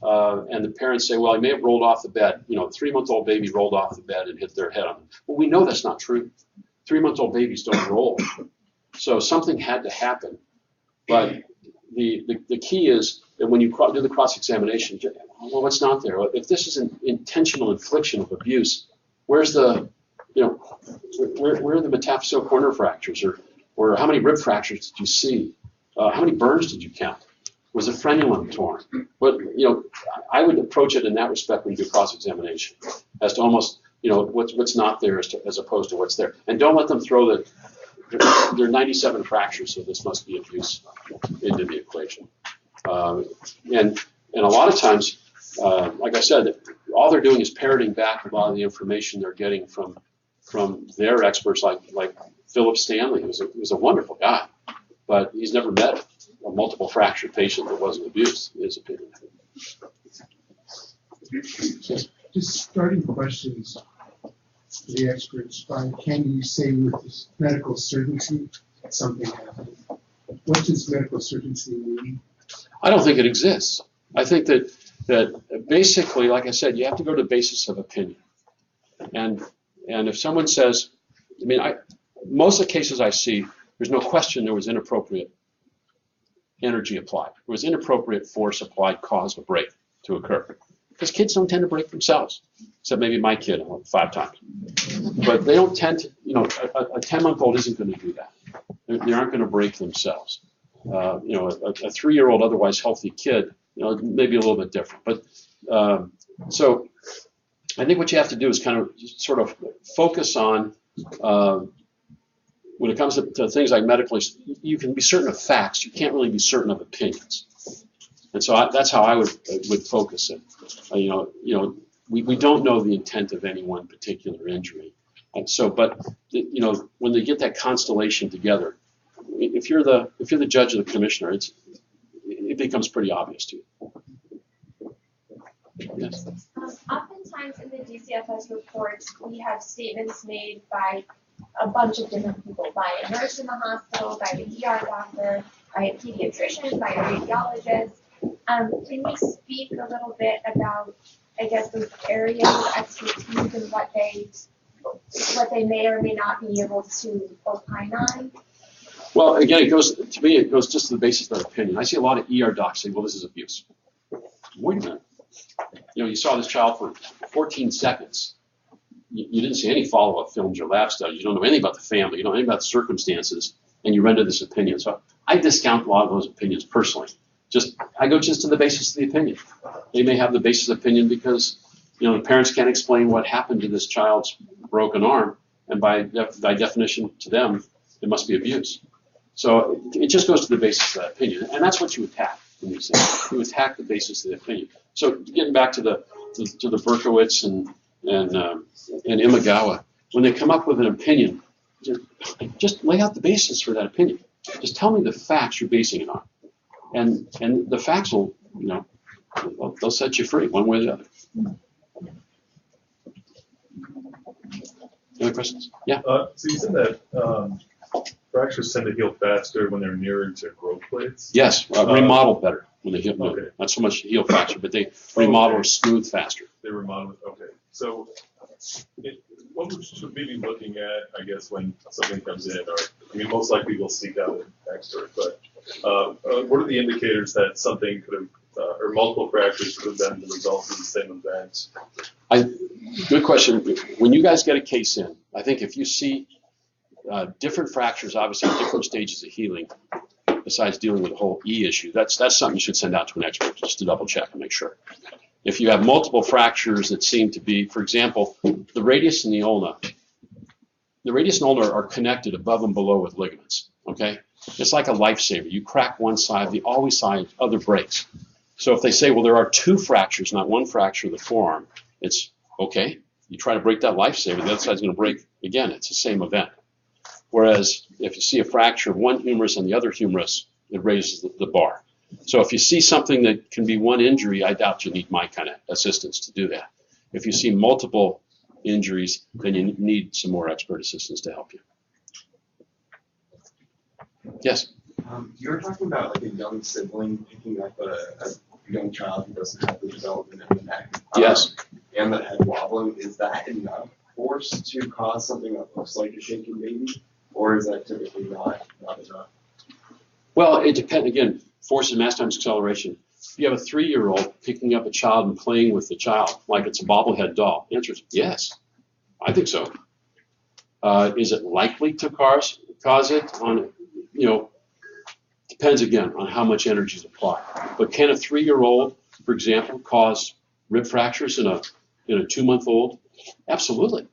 and the parents say, well, he may have rolled off the bed. 3-month-old baby rolled off the bed and hit their head on it. Well, we know that's not true. 3-month-old babies don't roll. So something had to happen. But the key is that when you do the cross-examination, well, what's not there? If this is an intentional infliction of abuse, where's the, where are the metaphyseal corner fractures, or how many rib fractures did you see? How many burns did you count? Was the frenulum torn? But I would approach it in that respect when you do cross-examination, as to almost what's not there as opposed to what's there, and don't let them throw there are 97 fractures, so this must be abuse into the equation. And a lot of times, like I said, all they're doing is parroting back a lot of the information they're getting from their experts, like Philip Stanley, who was a wonderful guy, but he's never met a multiple fracture patient that wasn't abused, in his opinion. Just starting questions for the experts. Can you say with this medical certainty that something happened? What does medical certainty mean? I don't think it exists. I think that basically, like I said, you have to go to the basis of opinion. And if someone says, I mean, most of the cases I see, there's no question there was inappropriate energy applied. There was inappropriate force applied, caused a break to occur. Because kids don't tend to break themselves, except maybe my kid 5 times. But they don't tend to, you know, a 10-month-old isn't going to do that. They aren't going to break themselves. You know, a 3-year-old otherwise healthy kid, you know, maybe a little bit different. But so I think what you have to do is kind of sort of focus on, when it comes to things like medical, you can be certain of facts. You can't really be certain of opinions. And so that's how I would focus it. You know, we don't know the intent of any one particular injury. And so, but you know, when they get that constellation together, if you're the judge or the commissioner, it becomes pretty obvious to you. Yes. Oftentimes in the DCFS reports, we have statements made by a bunch of different people, by a nurse in the hospital, by the ER doctor, by a pediatrician, by a radiologist. Can you speak a little bit about, I guess, those areas of expertise and what they may or may not be able to opine on? Well, again, it goes just to the basis of their opinion. I see a lot of ER docs say, well, this is abuse. Wait a minute. You know, you saw this child for 14 seconds. You didn't see any follow-up films or lab studies. You don't know anything about the family. You don't know anything about the circumstances, and you render this opinion. So I discount a lot of those opinions personally. I go just to the basis of the opinion. They may have the basis of opinion because, you know, the parents can't explain what happened to this child's broken arm, and by definition to them, it must be abuse. So it just goes to the basis of that opinion, and that's what you attack when you say you attack the basis of the opinion. So getting back to the Berkowitz and Imagawa, when they come up with an opinion, just lay out the basis for that opinion. Just tell me the facts you're basing it on. And the facts will, you know, they'll set you free one way or the other. Any other questions? Yeah. So you said that fractures tend to heal faster when they're nearer to growth plates? Yes, remodel better when they heal. Okay. Not so much heal fracture, but they remodel or smooth faster. They remodel. Okay. So what should we be looking at, I guess, when something comes in? Or, I mean, most likely we'll seek out an expert, but what are the indicators that something could have, or multiple fractures could have been the result of the same event? Good question. When you guys get a case in, I think if you see different fractures, obviously at different stages of healing, besides dealing with the whole E issue, that's something you should send out to an expert just to double check and make sure. If you have multiple fractures that seem to be, for example, the radius and the ulna. The radius and ulna are connected above and below with ligaments, okay? It's like a lifesaver. You crack one side, the other breaks. So if they say, well, there are 2 fractures, not 1 fracture of the forearm, it's okay. You try to break that lifesaver, the other side's going to break again. It's the same event. Whereas if you see a fracture of one humerus and the other humerus, it raises the bar. So if you see something that can be one injury, I doubt you need my kind of assistance to do that. If you see multiple injuries, then you need some more expert assistance to help you. Yes? You were talking about like a young sibling picking up a young child who doesn't have the development in the neck. Yes. And the head wobbling. Is that enough force to cause something that looks like a shaken baby? Or is that typically not enough? Well, it depends. Again, force and mass times acceleration. If you have a 3-year-old picking up a child and playing with the child like it's a bobblehead doll, the answer is yes. I think so. Is it likely to cause it? Depends again on how much energy is applied. But can a 3-year-old, for example, cause rib fractures in a 2-month-old? Absolutely.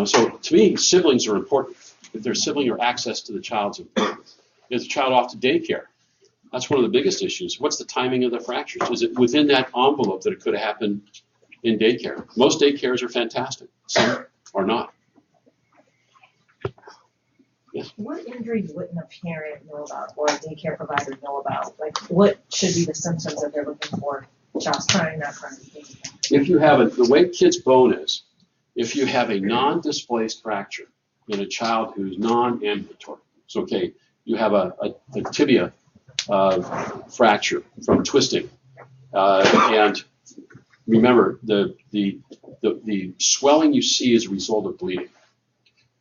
So to me, siblings are important. If there's sibling or access to the child's important. Is the child off to daycare? That's one of the biggest issues. What's the timing of the fractures? Is it within that envelope that it could have happened in daycare? Most daycares are fantastic. Some are not. What injuries wouldn't a parent know about or a daycare provider know about? Like, what should be the symptoms that they're looking for? Child's crying, not crying, things like that. If you have the way kids' bone is, if you have a non-displaced fracture in a child who's non-ambulatory, so okay, you have a tibia fracture from twisting, and remember the swelling you see is a result of bleeding.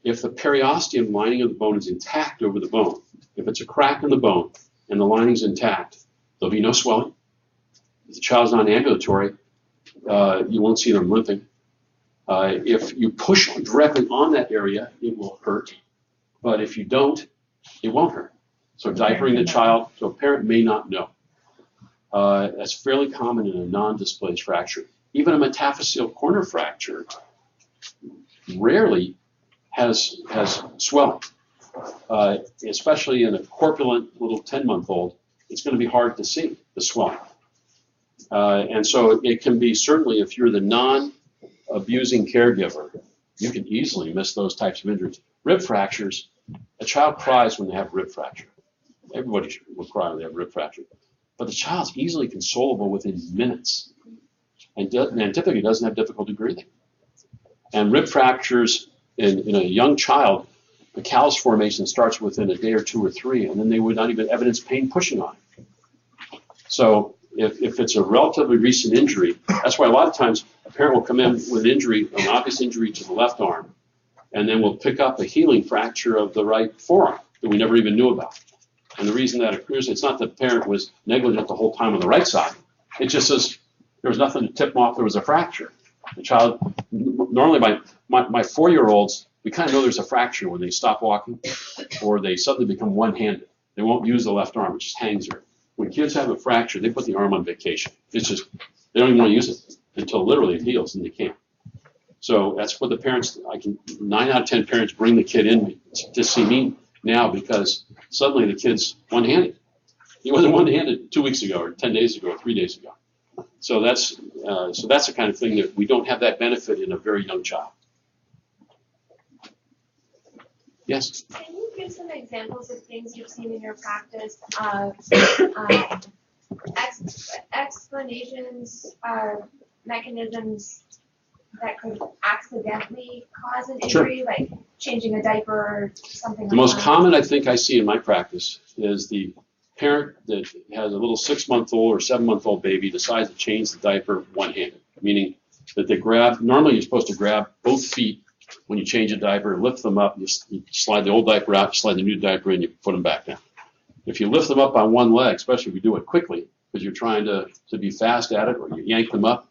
If the periosteum lining of the bone is intact over the bone, if it's a crack in the bone and the lining's intact, there'll be no swelling. If the child's non-ambulatory, you won't see them limping. If you push directly on that area, it will hurt. But if you don't, it won't hurt. So diapering the child, so a parent may not know. That's fairly common in a non-displaced fracture. Even a metaphyseal corner fracture rarely has swelling. Especially in a corpulent little 10-month-old, it's going to be hard to see the swelling. And so it can be, certainly if you're the non-abusing caregiver, you can easily miss those types of injuries. Rib fractures, a child cries when they have a rib fracture. Everybody will cry when they have a rib fracture. But the child's easily consolable within minutes and typically doesn't have difficulty breathing. And rib fractures in a young child, the callus formation starts within a day or 2 or 3, and then they would not even evidence pain pushing on it. So if it's a relatively recent injury, that's why a lot of times a parent will come in with injury, an obvious injury to the left arm, and then we'll pick up a healing fracture of the right forearm that we never even knew about. And the reason that occurs, it's not that the parent was negligent the whole time on the right side. It just says there was nothing to tip them off there was a fracture. The child, normally my 4-year-olds, we kind of know there's a fracture when they stop walking or they suddenly become one-handed. They won't use the left arm, it just hangs there. When kids have a fracture, they put the arm on vacation. It's just, they don't even want to use it until literally it heals, and they can't. So that's what the parents, 9 out of 10 parents bring the kid in to see me now because suddenly the kid's one-handed. He wasn't one-handed 2 weeks ago or 10 days ago or 3 days ago. So that's the kind of thing that we don't have that benefit in a very young child. Yes? Can you give some examples of things you've seen in your practice, explanations, mechanisms that could accidentally cause an injury, like changing a diaper or something like that? The most common I think I see in my practice is the parent that has a little 6-month-old or 7-month-old baby decides to change the diaper one-handed, meaning that they grab, normally you're supposed to grab both feet when you change a diaper, lift them up, you slide the old diaper out, you slide the new diaper in, you put them back down. If you lift them up on one leg, especially if you do it quickly, because you're trying to be fast at it, or you yank them up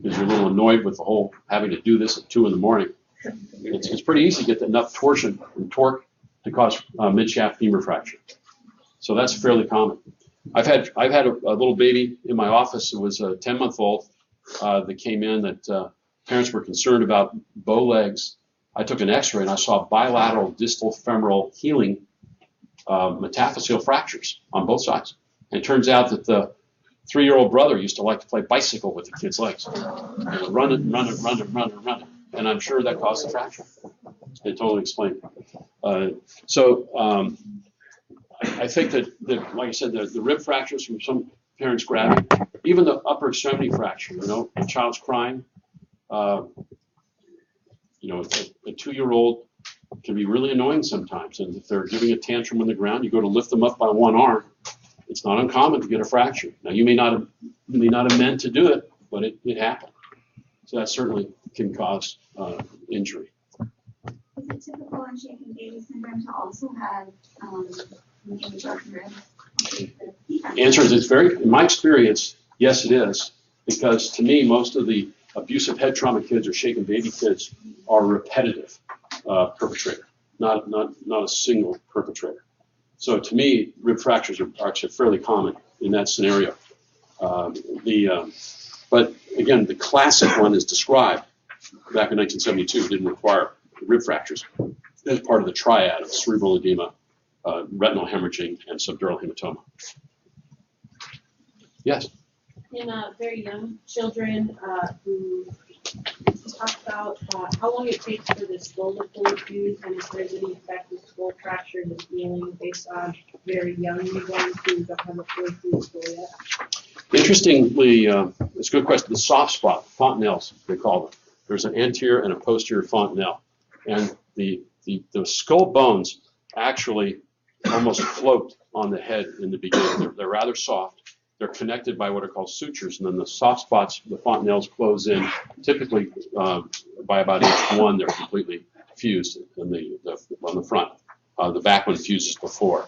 because you're a little annoyed with the whole having to do this at 2 in the morning, it's pretty easy to get enough torsion and torque to cause mid-shaft femur fracture. So that's fairly common. I've had a little baby in my office who was a 10-month-old that came in that parents were concerned about bow legs. I took an x-ray and I saw bilateral distal femoral healing metaphyseal fractures on both sides. And it turns out that the 3-year-old brother used to like to play bicycle with the kid's legs. And run it. And I'm sure that caused the fracture. It totally explained it. I think that, like I said, the rib fractures from some parents grabbing, even the upper extremity fracture, the child's crying. A 2-year-old can be really annoying sometimes. And if they're giving a tantrum on the ground, you go to lift them up by one arm. It's not uncommon to get a fracture. Now, you may not have meant to do it, but it happened. So that certainly can cause injury. Is it typical in shaken baby syndrome to also have broken ribs? Answer is it's very, in my experience, yes, it is. Because to me, most of the abusive head trauma kids or shaken baby kids are repetitive perpetrator, not a single perpetrator. So to me, rib fractures are actually fairly common in that scenario. But again, the classic one is described back in 1972. Didn't require rib fractures. As part of the triad of cerebral edema, retinal hemorrhaging, and subdural hematoma. Yes? In very young children who talk about how long it takes for the skull to fully fuse and if there's any effect with skull fractures and healing based on very young newborns who don't have a fully fused skull yet? Interestingly, it's a good question. The soft spot, fontanelles, they call them. There's an anterior and a posterior fontanelle. And the skull bones actually almost float on the head in the beginning. They're rather soft. They're connected by what are called sutures, and then the soft spots, the fontanelles close in. Typically, by about age 1, they're completely fused on the front. The back one fuses before.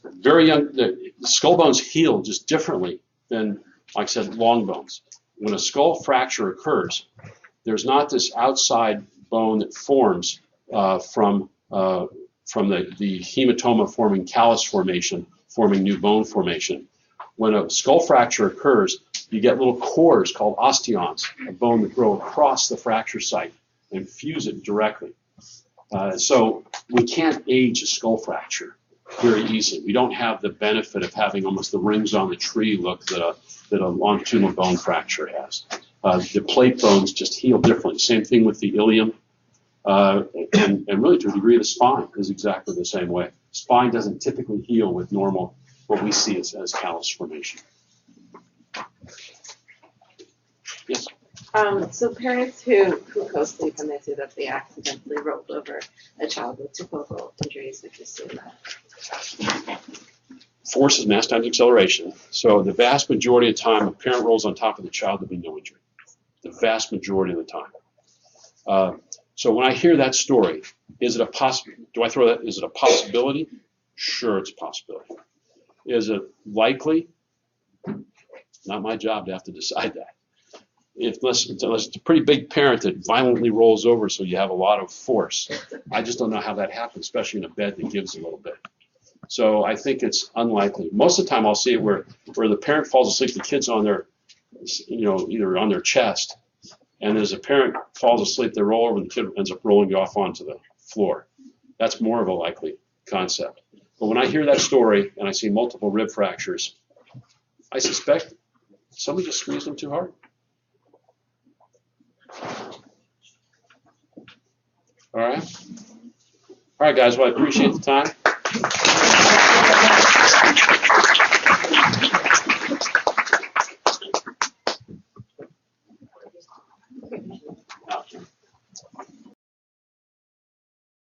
Very young, the skull bones heal just differently than, like I said, long bones. When a skull fracture occurs, there's not this outside bone that forms from the hematoma forming callus formation, forming new bone formation. When a skull fracture occurs, you get little cores called osteons, a bone that grow across the fracture site and fuse it directly. So we can't age a skull fracture very easily. We don't have the benefit of having almost the rings on the tree look that a longitudinal bone fracture has. The plate bones just heal differently. Same thing with the ilium. And really to a degree the spine is exactly the same way. Spine doesn't typically heal with normal, what we see as callus formation. Yes? So parents who co-sleep and they say that they accidentally rolled over a child with typical injuries, which is that. Force is mass times acceleration. So the vast majority of the time a parent rolls on top of the child, there'll be no injury. The vast majority of the time. So when I hear that story, is it a is it a possibility? Sure, it's a possibility. Is it likely? Not my job to have to decide that. Unless it's a pretty big parent that violently rolls over so you have a lot of force. I just don't know how that happens, especially in a bed that gives a little bit. So I think it's unlikely. Most of the time I'll see it where the parent falls asleep, the kid's on their, either on their chest, and as a parent falls asleep, they roll over and the kid ends up rolling off onto the floor. That's more of a likely concept. But when I hear that story and I see multiple rib fractures, I suspect somebody just squeezed them too hard. All right, guys. Well, I appreciate the time.